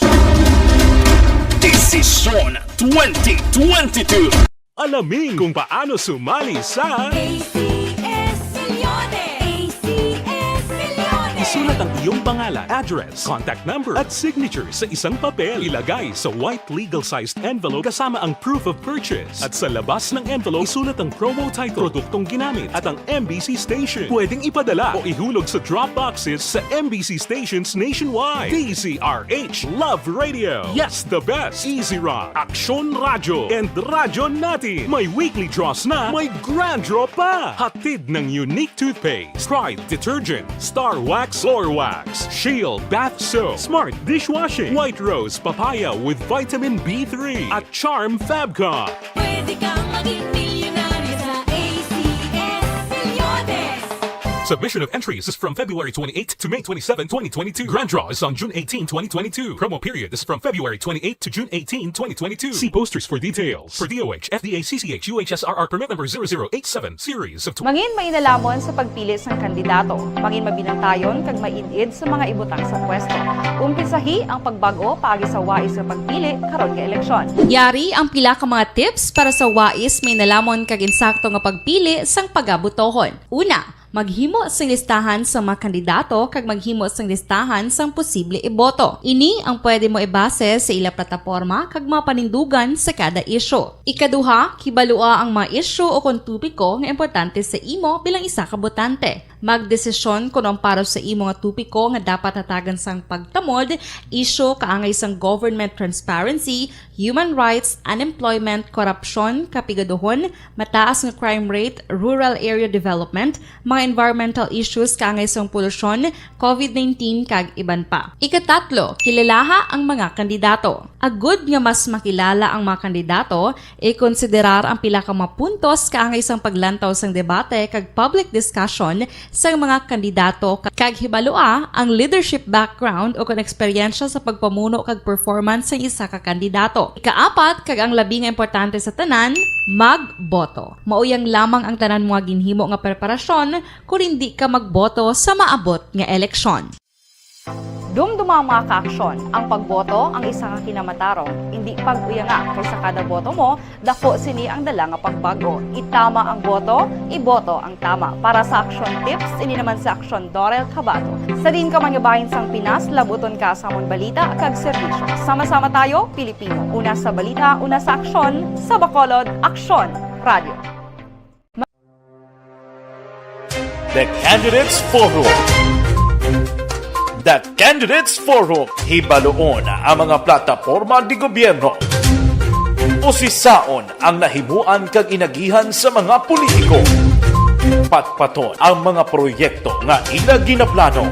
Desisyon 2022. Alamin kung paano sumali sa ACS Milyone! ACS Milyone! Isulat ang iyong pangalan, address, contact number at signature sa isang papel. Ilagay sa white legal-sized envelope kasama ang proof of purchase. At sa labas ng envelope, isulat ang promo title, produktong ginamit at ang MBC station. Pwedeng ipadala o ihulog sa drop boxes sa MBC stations nationwide. DZRH Love Radio. Yes, the best. Easy Rock, Aksyon Radyo, and Radyo Natin. May weekly draws na, may grand draw pa. Hatid ng unique toothpaste, Pride Detergent, Star Wax Floor Wax, Shield Bath Soap, Smart Dishwashing, White Rose Papaya with Vitamin B3, at Charm Fabcon. Pwede kang maging milyonaryo sa ACS Milyones. Submission of entries is from February 28 to May 27, 2022. Grand draw is on June 18, 2022. Promo period is from February 28 to June 18, 2022. See posters for details. For DOH, FDA, CCH, UHSRR permit number 0087, series of Mangin mainalamon sa pagpili sang kandidato, mangin mabinantayon kag mainid sa mga ibutang sa pwesto. Umpisahi ang pagbago paagi sa wais sa pagpili karon nga eleksyon. Yari ang pila ka mga tips para sa wais may nalamon kag insakto nga pagpili sang pagabutohon. Una, maghimo sang listahan sa mga kandidato kag maghimo sang listahan sang posible iboto. Ini ang pwede mo ibase sa ila plataporma kag mga panindugan sa kada isyu. Ikaduha, kibalua ang mga isyu o kung tupiko nga importante sa imo bilang isa ka botante. Magdesisyon kung ang para sa imo nga tupiko nga dapat hatagan sang pagtamod, isyu kaangay sang government transparency, human rights, unemployment, korupsyon, kapigaduhon, mataas nga crime rate, rural area development, mga environmental issues kaangay sang polusyon, COVID-19 kag iban pa. Ikatatlo, kilalaha ang mga kandidato. Agud nga mas makilala ang mga kandidato, i-konsiderar ang pila ka mga puntos kaangay sang paglantaw sang debate kag public discussion sa mga kandidato kag hibalua ang leadership background o kung eksperyensya sa pagpamuno kag performance sa isa ka kandidato. Ikaapat kag ang labi nga importante sa tanan, magboto. Mauyang lamang ang tanan mga ginhimo nga preparasyon kung hindi ka magboto sa maabot nga eleksyon. Dumduma ang mga kaaksyon, ang pagboto ang isa ka kinamatarong, hindi pag-uyanga kaysa kada boto mo, dako sini ang dala nga pagbago. Itama ang boto, iboto ang tama. Para sa action tips, ini naman sa aksyon Dorel Cabato. Sa din ka mangyubahin sang Pinas, labuton ka sa amon balita kag serbisyo. Sama-sama tayo, Pilipino. Una sa balita, una sa aksyon, sa Bacolod, Aksyon Radio. The Candidates Forum. The Candidates Forum. Hibaloon ang mga plataporma di gobyerno. Usisaon ang nahimuan kag inagihan sa mga politiko. Patpaton ang mga proyekto nga ila ginaplano.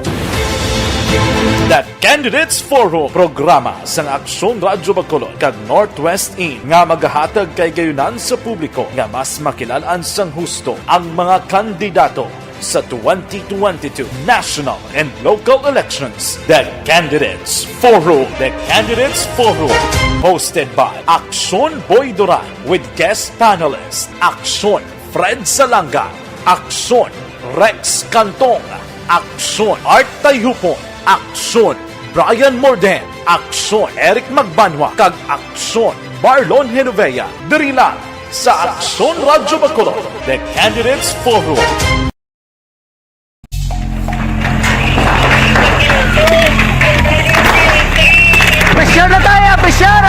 The Candidates Forum, programa sang Aksyon Radyo Bacolod kag Northwest In nga magahatag kay gayunan sa publiko nga mas makilalaan sang husto ang mga kandidato sa 2022 national and local elections. The Candidates Forum. The Candidates Forum. Hosted by Aksyon Boy Duran with guest panelist Aksyon Fred Salanga, Aksyon Rex Cantong, Aksyon Art Tayhupon, Aksyon Brian Morden, Aksyon Eric Magbanwa, kag Aksyon Marlon Genovea. Diri lang sa Aksyon Radyo Bacolod. The Candidates Forum. Pressure na tayo! Pressure!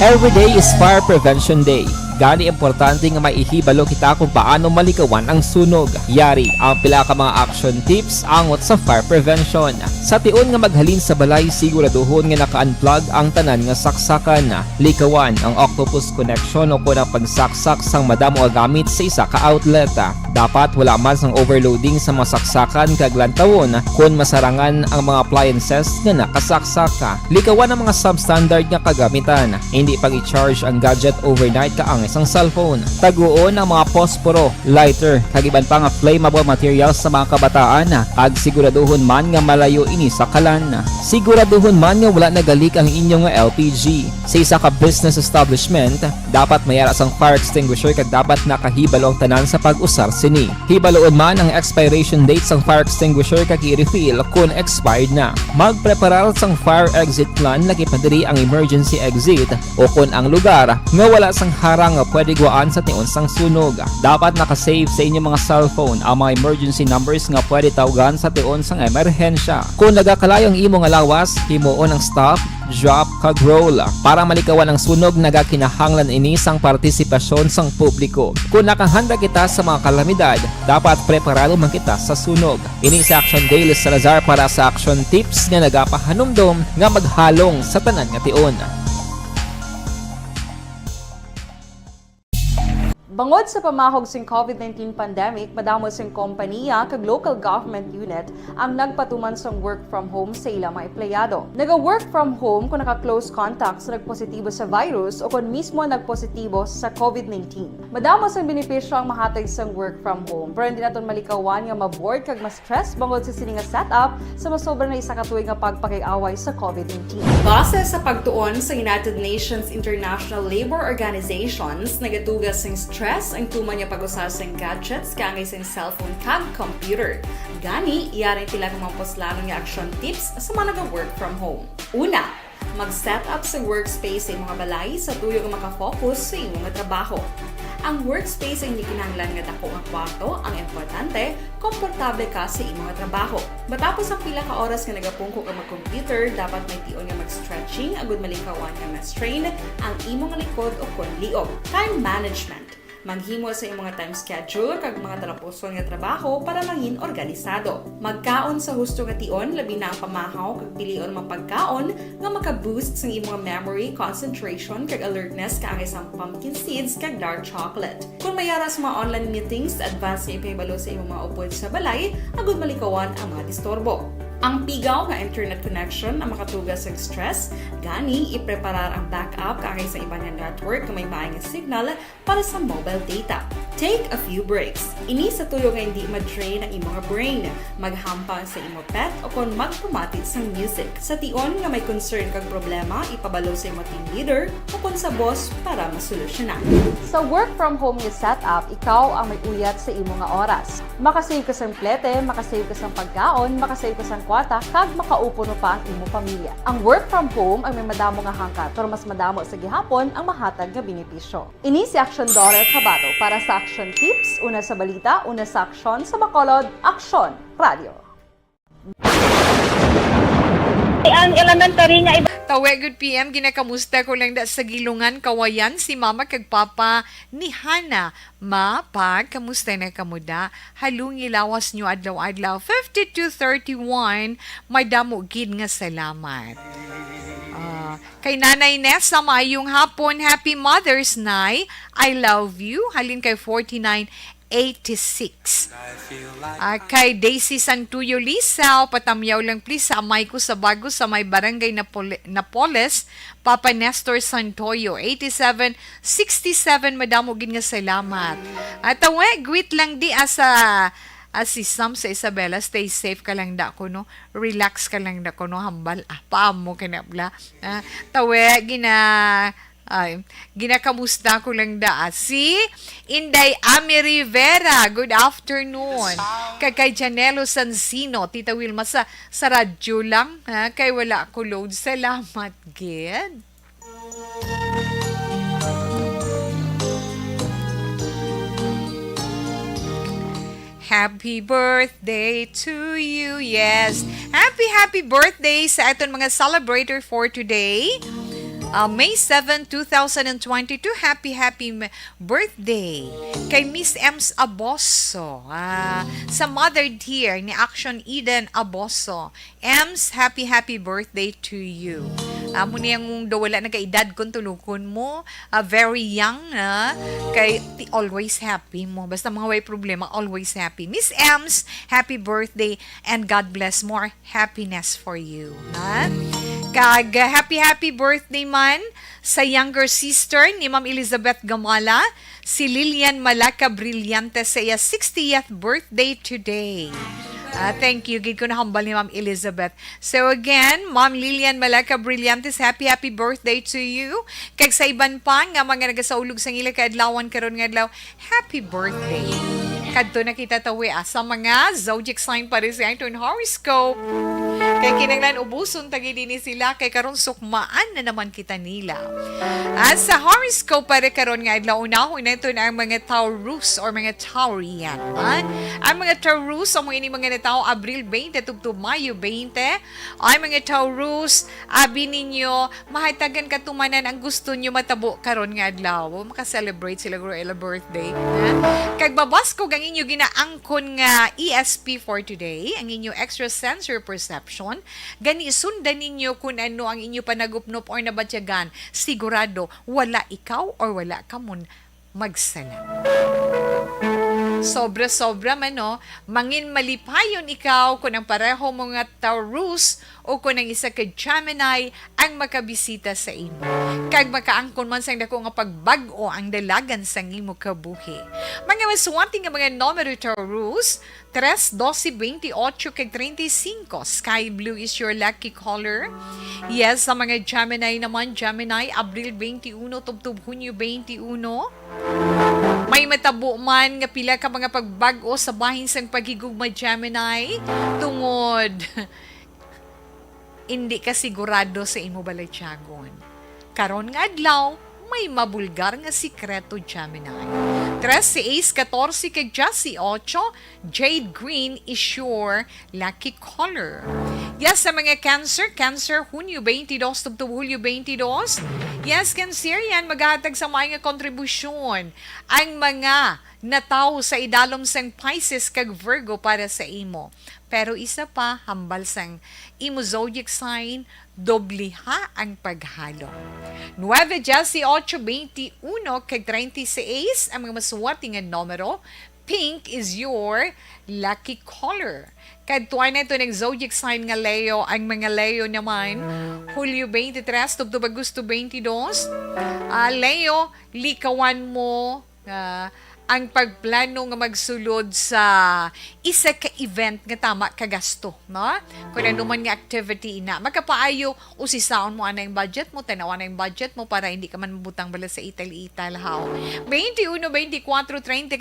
Every day is Fire Prevention Day. Gani importante nga maihibalo kita kung paano malikawan ang sunog. Yari ang pila ka mga action tips angot sa fire prevention. Sa tion nga maghalin sa balay, siguraduhon nga naka-unplug ang tanan nga saksakan. Likawan ang octopus connection o kung ang pagsaksak sang madamo gamit sa isa ka outlet. Dapat wala man sang overloading sa mga saksakan kag lantawon kung masarangan ang mga appliances nga nakasaksaka. Likawan ang mga substandard nga kagamitan. Hindi pag i-charge ang gadget overnight kaangay ang isang cellphone. Taguon ang mga posporo, lighter, kag iban pa nga flammable materials sa mga kabataan ag siguraduhon man nga malayo ini sa kalan. Siguraduhon man nga wala nagalik ang inyong LPG. Sa isa ka business establishment, dapat mayara sang fire extinguisher kag dapat nakahibalo ang tanan sa pag-usar sini. Hibaloon man ang expiration date sang fire extinguisher kag i-refill kung expired na. Magpreparar sang fire exit plan lagi padiri ang emergency exit o kung ang lugar nga wala sang harang nga pwede guaan sa tiun sang sunog. Dapat nakasave sa inyong mga cellphone ang mga emergency numbers nga pwede tawagan sa tiun sang emerhensya. Kung nagakalayong imong alawas, himuon ang stop, drop, kag roll. Para malikawan ang sunog, nagakinahanglan ini sang partisipasyon sang publiko. Kung nakahanda kita sa mga kalamidad, dapat preparado man kita sa sunog. Ini sa Action Daily Salazar para sa action tips nga nagapahanumdom nga maghalong sa tanan nga tion. Bangod sa pamahog sing COVID-19 pandemic, madamo sing kompanya kag local government unit ang nagpatuman sang work from home sa ilang mga empleyado. Naga-work from home kung naka-close contact sa nagpositibo sa virus o kung mismo nagpositibo sa COVID-19. Madamo sang benepisyo ang mahatag sang work from home, pero hindi naton malikawan nga ma-bored kag ma-stress bangod sa sini nga setup sa masobra na isa ka tuig nga pagpakiaway sa COVID-19. Base sa pagtuon sa United Nations International Labour Organizations, nagatugas sing stress ang tuman niya pag-usar sa gadgets kangay sa cellphone kag computer. Gani, iyaring tila ng mga poslanong nga action tips sa mga nag-work from home. Una, mag-set up sa workspace sa mga balay sa tuyo nga makafocus sa imong trabaho. Ang workspace ay hindi kinahanglan nga dako ang kwarto, ang importante, komportable ka sa imong trabaho. Matapos ang pila ka oras nga nagapungko ka mag-computer, dapat may tion nga mag-stretching agud malikawan nga ma-strain ang imong likod o kon liog. Time management. Maghimo sa imong time schedule kag mga tarapuson nga trabaho para maging organisado. Magkaon sa husto nga tion, labi na ang pamahaw kag pilion mga pagkaon nga maka-boost sa imong memory, concentration kag alertness kaangay sang pumpkin seeds kag dark chocolate. Kung mayaras mga online meetings, advance nga ipahibalo sa imong mga upod sa balay, agud malikawan ang mga disturbo. Ang pigaw nga internet connection ang makatugas sa stress, gani ipreparar ang backup kaangay sa iba nga network nga may maayong signal para sa mobile data. Take a few breaks. Ini sa tuyo nga hindi ma-drain ang imong brain, maghampang sa imong pet o kon magpumatid sa music. Sa tion nga may concern kag problema, ipabalo sa imong team leader o kon sa boss para masolusyonan. Sa work from home nga setup, ikaw ang may uyat sa imong nga oras. Makasave ka sa plete, makasave ka sa pagkaon, makasave ka sa kwata, kag makaupo no pa ang imong pamilya. Ang work from home ay may madamo nga hangkat, pero mas madamo sa gihapon ang mahatag nga benepisyo. Ini si Action Daughter Cabato para sa Action Tips, una sa balita, una sa aksyon, sa Bacolod, Action Radio. Ang elementary nga Tawe, good PM, ginakamusta ko lang da sa Gilungan, Kawayan, si Mama kag Papa ni Hana. Ma, pag, kamusta na kamuda? Halong ilawas nyo adlaw-adlaw. 5231, may damo gid nga salamat. Kay Nanay Nessa, mayong hapon, Happy Mother's Night. I love you. Halin kay 4986. Kay Daisy Santuyo Lisaw, patamyaw lang please sa amay ko sa bago sa may barangay Napoles, Papa Nestor Santoyo, 8767, madamo gid nga salamat. At wait lang di asa si Sam sa Isabela, stay safe ka lang da ko, no? Relax ka lang da ko, no? Hambal, paam mo kinabla. Ginakamusta ko lang da. Si Inday Ami Rivera, good afternoon. Kay Janelo Sansino, Tita Wilma, sa radyo lang, ha? Kay wala ko load. Salamat, Gid. Happy birthday to you. Yes. Happy birthday sa aton mga celebrator for today. May 7, 2022. Happy birthday kay Miss Ems Aboso. Sa mother dear ni Action Eden Aboso. Ems, happy birthday to you. Muna yung wala na kaedad kung tulukon mo. Very young na. Kay always happy mo. Basta mga way problema, always happy. Miss Ems, happy birthday and God bless more happiness for you. Kag happy birthday man sa younger sister ni Ma'am Elizabeth Gamala, si Lilian Malaca Brillante sa iya 60th birthday today. Thank you. Gid ko na hambal ni Ma'am Elizabeth. So again, Ma'am Lilian Malaca Brillantes, happy birthday to you. Kag sa iban pa nga mga nagasaulog sa ila kaadlawan karon nga adlaw, happy birthday. Kadto na kita tawi sa mga zodiac sign para sa ating horoscope. Kay kinanglan ubuson tagi dinhi sila kay karon sukmaan na naman kita nila. Sa horoscope para karon nga adlaw unahon na ito na ang mga Taurus or mga Taurian. Ang mga Taurus amo ini mga tao Abril 20 tubtob Mayo 20 ay mga Taurus abi ninyo mahatagan katumanan ang gusto nyo matabo karon nga adlaw maka-celebrate sila guro ila birthday. Kag babas ko ang inyo ginaangkon nga ESP for today, ang inyo extrasensory perception, gani sundan ninyo kung ano ang inyo panagupnop or nabatyagan, sigurado wala ikaw or wala ka mon magsala. Sobra-sobra man, no? Mangin malipayon ikaw kung ang pareho mga Taurus o kung ang isa ka Gemini ang makabisita sa imo. Kag makaangkon man sang dako nga pagbag-o ang dalagan sang imo kabuhi. Mga maswati nga mga numero Taurus, 3, 12, 28, kag 35. Sky blue is your lucky color. Yes, sa mga Gemini naman, Gemini, Abril 21, tubtob Hunyo 21. May matabo man nga pila ka mga pagbag-o sa bahin sang paghigugma Gemini tungod hindi ka sigurado sa imo balaytyagon. Karon nga adlaw may mabulgar nga sikreto Gemini. 13, 14, kag 18, jade green is your lucky color. Yes, sa mga Cancer, Hunyo 22, tubtob Hulyo 22. Yes, Cancer, yan maghatag sa mga kontribusyon ang mga nataw sa idalom sang Pisces kag Virgo para sa imo. Pero isa pa, hambal sang imo zodiac sign, dobliha ang paghalo. 9, 18, 21, kag 36, ang mga masuwati nga numero. Pink is your lucky color. Kadtuan na ito ng zodiac sign nga Leo. Ang mga Leo naman, Hulyo 23, tubtob Agosto 22. Leo, likawan mo ang pagplano nga magsulod sa isa ka event nga tama kagasto, no? Kung ano man nga activity ina, magkapaayo usisaon mo ana yung budget mo, tanawan na yung budget mo para hindi ka man mabutang bala sa ital-ital how. 21, 24, 30,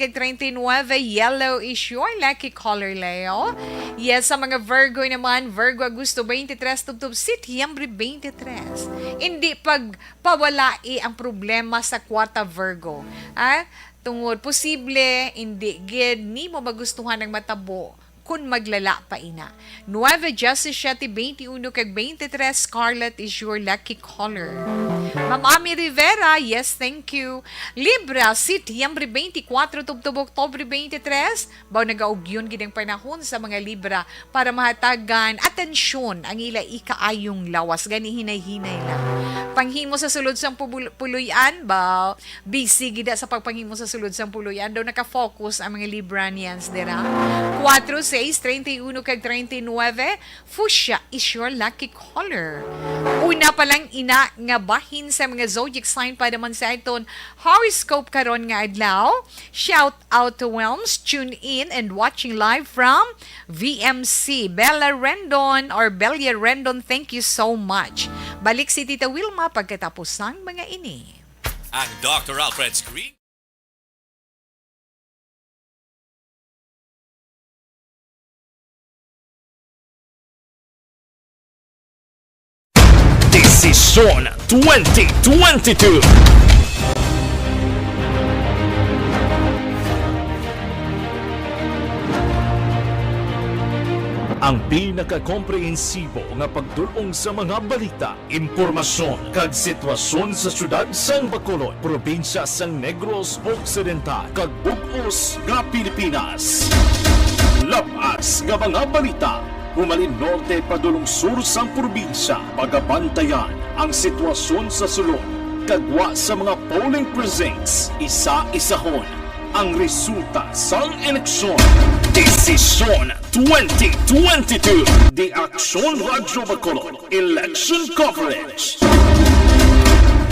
39, yellow is your lucky color, Leo. Yes, sa mga Virgo naman, Virgo Agosto 23, tubtob Setyembre 23. Hindi pagpawalai ang problema sa kwarta Virgo. Tungod posible hindi gid nimo magustuhan ng matabo kung maglala pa ina. 9, 17, 21, kag 23, scarlet is your lucky color. Ma'am Ami Rivera, yes, thank you. Libra, Setyembre 24, tubtob Oktubre 23, baw nagaugyon gid ang panahon sa mga Libra para mahatagan atensyon ang ila ikaayong lawas gani hinay-hinay lang. Panghimo sa sulod sang puluyan ba busy gida sa pagpanghimo sa sulod sang puluyan daw naka-focus ang mga Libranians dira. 4, 6, 31, kag 39, fuchsia is your lucky color. Una pa lang ina nga bahin sa mga zodiac sign para man sa iton horoscope karon nga adlaw. Shout out to Wilms, tune in and watching live from VMC. Bella Rendon or Belia Rendon, thank you so much. Balik si Tita Wilma pagkatapos ng mga ini. Ang Dr. Alfred's Greek Desisyon 2022. Ang pinaka-komprehensibo nga pagdulong sa mga balita, impormasyon, kag sitwasyon sa syudad sang Bacolod, probinsya sang Negros Occidental, kag bug-os nga Pilipinas. Labas nga mga balita, humalin norte padulong sur sang probinsya, pagabantayan ang sitwasyon sa sulod, kagwa sa mga polling precincts, isa-isahon. ang resulta sang eleksyon. Desisyon 2022. The Aksyon Radyo Bacolod Election Coverage.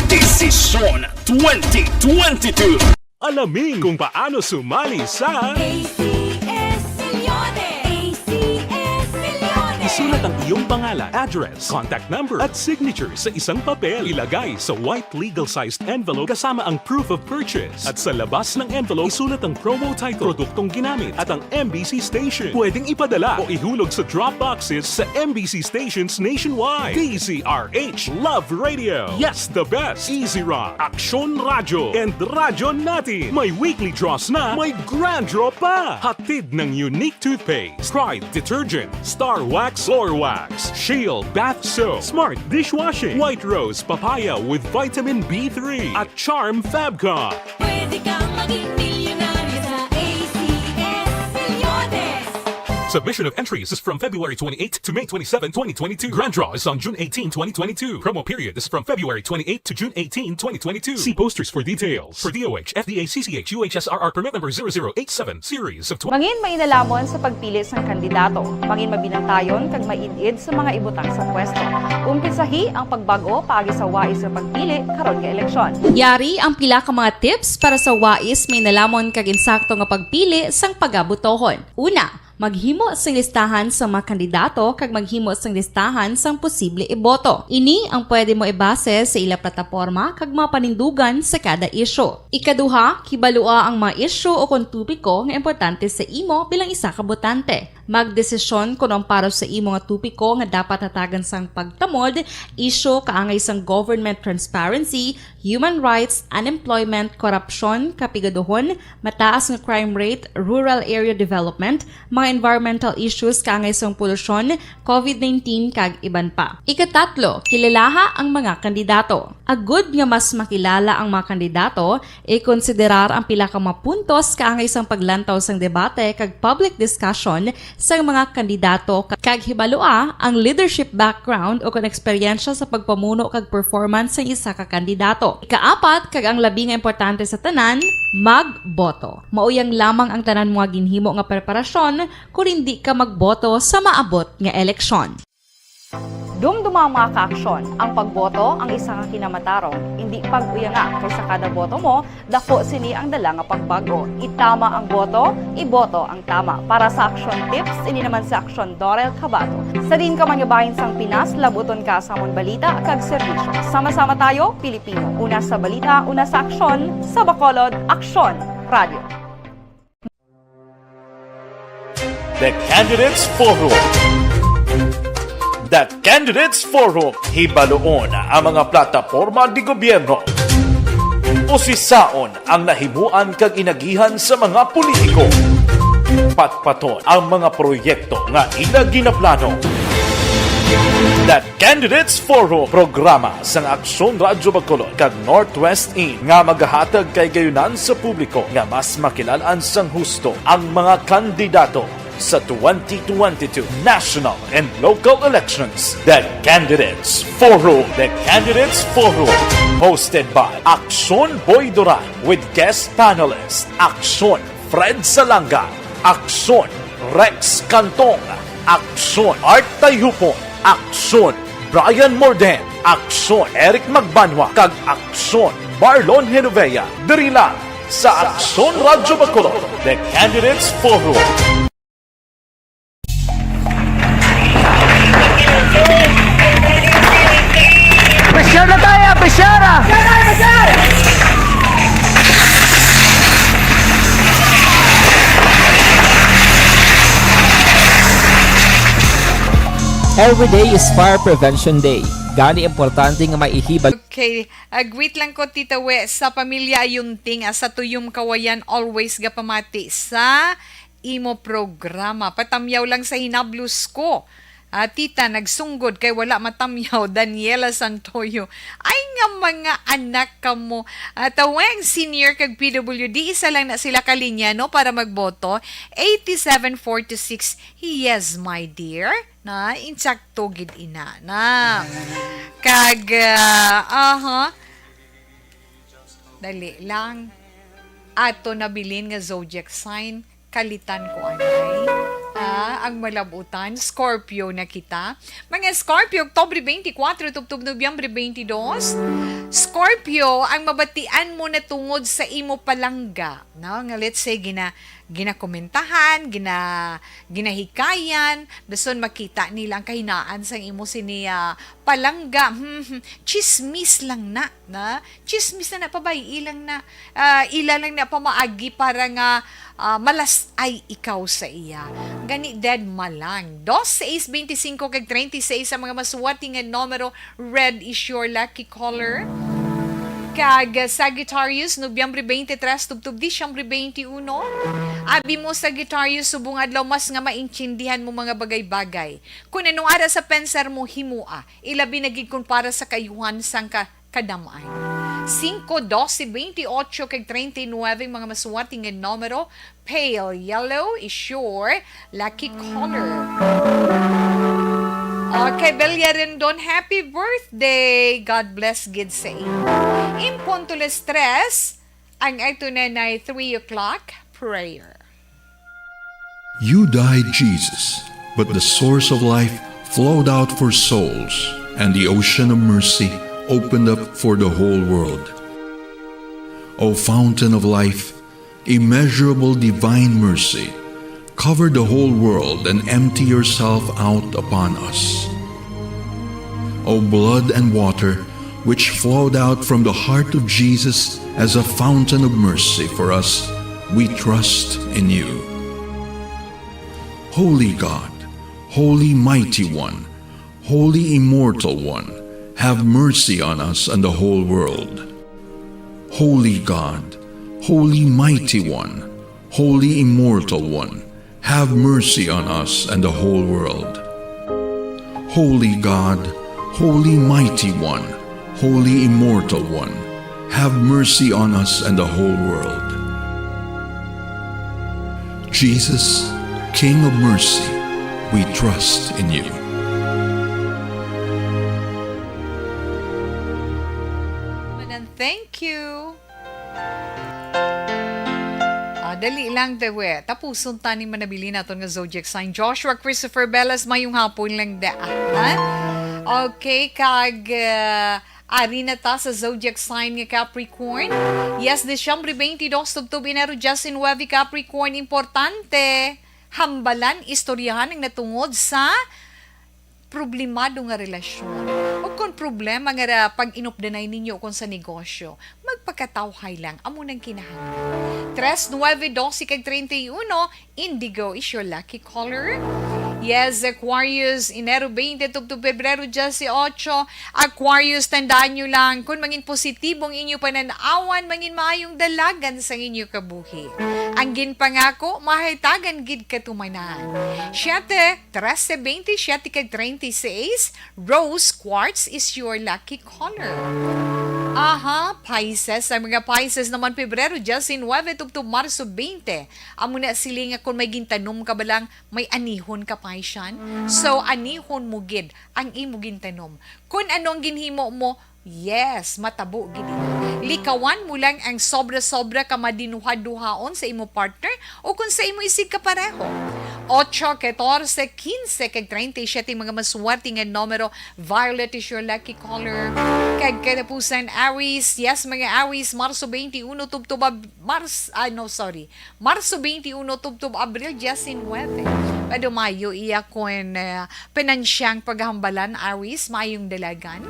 Desisyon 2022. Alamin kung paano sumali sa ACS Milyones! ACS Milyones! isulat ang iyong pangalan, address, contact number at signature sa isang papel. Ilagay sa white legal-sized envelope kasama ang proof of purchase. At sa labas ng envelope, isulat ang promo title, produktong ginamit at ang MBC station. Pwedeng ipadala o ihulog sa drop boxes sa MBC stations nationwide. DZRH Love Radio. Yes, the best. Easy Rock, Aksyon Radyo, and Radyo Natin. May weekly draws na, may grand draw pa. Hatid ng unique toothpaste, Pride Detergent, Star Wax Floor Wax, Shield Bath Soap, Smart Dishwashing, White Rose Papaya with Vitamin B3, at Charm Fabcon. Pwede kang maging milyonaryo sa ACS Milyones! Submission of entries is from February 28 to May 27, 2022. Grand draw is on June 18, 2022. Promo period is from February 28 to June 18, 2022. See posters for details. For DOH, FDA, CCH, UHSRR permit number 0087, series of Mangin mainalamon sa pagpili ng kandidato. Mangin mabinantayon kag maidid sa mga ibutang sa pwesto. Umpisahi ang pagbago paagi sa wais sa pagpili karon nga eleksyon. Yari ang pila ka mga tips para sa wais may nalamon kag insakto nga pagpili sang pagabutohon. Una, maghimo sang listahan sa mga kandidato kag maghimo sang listahan sang posible iboto. Ini ang pwede mo ibase sa ila plataporma kag mga panindugan sa kada isyu. Ikaduha, kibalua ang mga isyu o kung tupiko nga importante sa imo bilang isa ka botante. Magdesisyon kung ang para sa imo nga tupiko nga dapat hatagan sang pagtamod, isyu kaangay sang government transparency, human rights, unemployment, korupsyon, kapigaduhon, mataas nga crime rate, rural area development, mga environmental issues kaangay sang polusyon, COVID-19 kag iban pa. Ikatatlo, kilalaha ang mga kandidato. Agud nga mas makilala ang mga kandidato, i-konsiderar ang pila ka mga puntos kaangay sang paglantaw sang debate kag public discussion sa mga kandidato kag hibalua ang leadership background o kung eksperyensya sa pagpamuno kag performance sa isa ka kandidato. Ikaapat kag ang labi nga importante sa tanan, magboto. Mauyang lamang ang tanan mga ginhimo nga preparasyon kung hindi ka magboto sa maabot nga eleksyon. Dumduma ang mga kaaksyon. Ang pagboto ang isa ka kinamatarong. Hindi pag-uyanga kaysa kada boto mo, dako sini ang dala nga pagbago. Itama ang boto, iboto ang tama. Para sa action tips, ini naman sa aksyon Dorel Cabato. Sa din ka manyabahin sang Pinas, labuton ka sa amon balita kag serbisyo. Sama-sama tayo, Pilipino. Una sa balita, una sa aksyon, sa Bacolod, Aksyon Radio. The Candidates Forum. The Candidates Forum. Hibaloon ang mga plataporma di gobyerno. Usisaon ang nahimuan kag inagihan sa mga politiko. Patpaton ang mga proyekto nga ila ginaplano. The Candidates Forum, programa sang Aksyon Radyo Bacolod kag Northwest In nga magahatag kay gayunan sa publiko nga mas makilalaan sang husto ang mga kandidato sa 2022 national and local elections. The Candidates Forum. The Candidates Forum. Hosted by Aksyon Boy Duran with guest panelist Aksyon Fred Salanga, Aksyon Rex Cantong, Aksyon Art Tayhupon, Aksyon Brian Morden, Aksyon Eric Magbanwa, kag Aksyon Marlon Genovea. Diri lang sa Aksyon Radyo Bacolod. The Candidates Forum. Pressure na tayo! Pressure! Every day is Fire Prevention Day. Gani importante nga maihibal. Okay, agwit lang ko Tita We, sa pamilya Ayunting, sa tuyom kawayan always gapamati sa imo programa. Patamyaw lang sa hinablus ko. Tita, nagsunggod kay wala matamyaw, Daniela Santoyo. Ay nga mga anak ka mo. Tawang senior kag PWD, isa lang na sila kalinya, no, para magboto. 8746, yes, my dear. Na, insakto gid ina. Na, kag, dali lang. ato nabilin nga zodiac sign, kalitan ko anay. Ang malabutan, Scorpio na kita. Mga Scorpio, Oktubre 24, tubtub Nobyembre 22. Scorpio, ang mabatian mo na tungod sa imo palangga. No? Nga let's say, ginakomentahan, ginahikayan, dason makita nilang kahinaan sa imo siniya palangga. Chismis lang na. Chismis na pabay, ilang na. Ila lang na pamaagi para nga malas ay ikaw sa iya. Gani dead malang. 2, 6, 25 kag 36 sa mga masuwati nga numero. Red is your lucky color. Kag Sagittarius, Nobyembre 23, tubtub Disyembre 21. Abi mo Sagittarius, subong adlaw mas nga maintindihan mo mga bagay-bagay. Kung anong ara sa pensar mo himua, ilabi nagig kun para sa kayuhan sang kadamay. 5, 12, 28 kag 39 mga masuwati nga numero. Pale yellow is your lucky color. Okay, Bellarendon, happy birthday! God bless gid sa inyo. In punto les tres, ang ito na 3 o'clock prayer. You died, Jesus, but the source of life flowed out for souls, and the ocean of mercy opened up for the whole world. O fountain of life, immeasurable divine mercy, cover the whole world and empty yourself out upon us. O blood and water, which flowed out from the heart of Jesus as a fountain of mercy for us, we trust in you. Holy God, Holy Mighty One, Holy Immortal One, have mercy on us and the whole world. Holy God, Holy Mighty One, Holy Immortal One, have mercy on us and the whole world. Holy God, Holy Mighty One, Holy Immortal One, have mercy on us and the whole world. Jesus, King of mercy, we trust in you. And thank you. Dali lang dewe. Tapuson tani manabili naton nga zodiac sign. Joshua Christopher Bellas mayong hapon lang daan. Okay, kag ari na ta sa zodiac sign nga Capricorn. Yes, Disyembre 22 tubtub inero Justin Webby Capricorn, importante hambalan istoryahan ang natungod sa problemado nga relasyon. O kung problema nga pag inupdanay ninyo kung sa negosyo, magpakatawhay lang, amo nang kinahanglan. 3, 9, 12, kag 31, indigo is your lucky color. Yes, Aquarius, Enero 20, tubtub Pebrero 18. Aquarius, tandaan nyo lang, kung mangin positibong inyo pananawan, mangin maayong dalagan sa inyo kabuhi. Ang ginpangako, mahitagan gid katumanan. 7, 13, 20, 7, kag 36, Rose Quartz is your lucky color. Pisces. Ang mga Pisces naman, Pebrero 19, tubtub Marso 20. Amo na sili nga kung may gintanom ka ba lang, may anihon ka Piscean. So, anihon mo gid ang imo gintanom. Kung anong ginhimo mo, yes, matabo gid. Likawan mo lang ang sobra-sobra ka madinuha-duhaon sa imo partner o kung sa imo isig ka pareho. 8, 14, 15, kag 37 mga maswerte nga numero. Violet is your lucky color. Kag katapusan Aries, yes mga Aries, Marso 21 tubtub Marso 21 tubtub Abril 19. Pero Mayo iya kon pinansyang paghambalan Aries, mayong dalagan.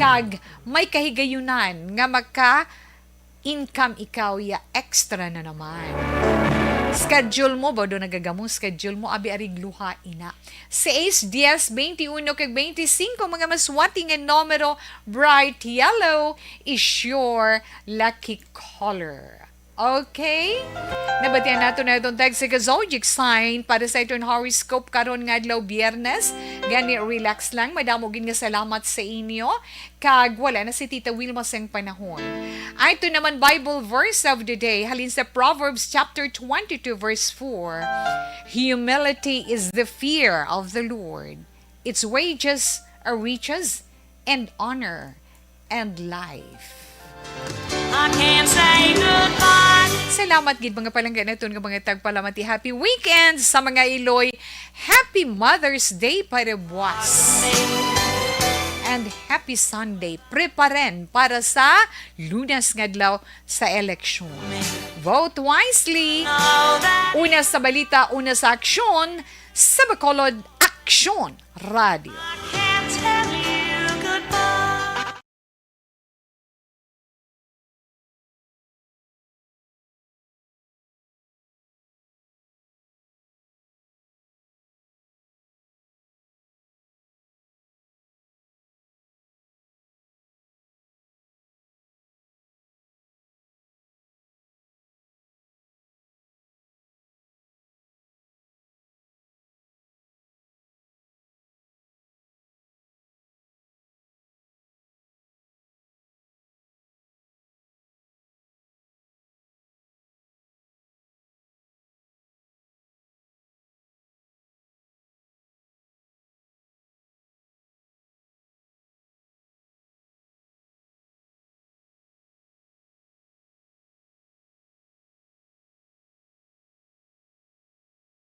Kag may kahigayunan nga maka-income ikaw ya extra na naman. Schedule mo, ba doon nagagamong schedule mo, abi arig luha ina. 6, 10, 21, kag 25, mga maswati nga numero, bright yellow is your lucky color. Okay? Nabatian nato na itong tag sa zodiac sign para sa itong horoscope karon nga adlaw Biyernes. Gani, relax lang. Madamogin nga salamat sa inyo. Kag wala na si Tita Wilma sang panahon. Ito naman Bible verse of the day. Halin sa Proverbs chapter 22 verse 4. Humility is the fear of the Lord. Its wages are riches and honor and life. I can't say goodbye. Salamat gid mga palangga naton nga mga tagpalamati. Happy weekend sa mga Iloy. Happy Mother's Day para buwas. And happy Sunday. Preparen para sa Lunes nga adlaw sa eleksyon. Vote wisely. Una sa balita, una sa aksyon sa Bacolod Aksyon Radio.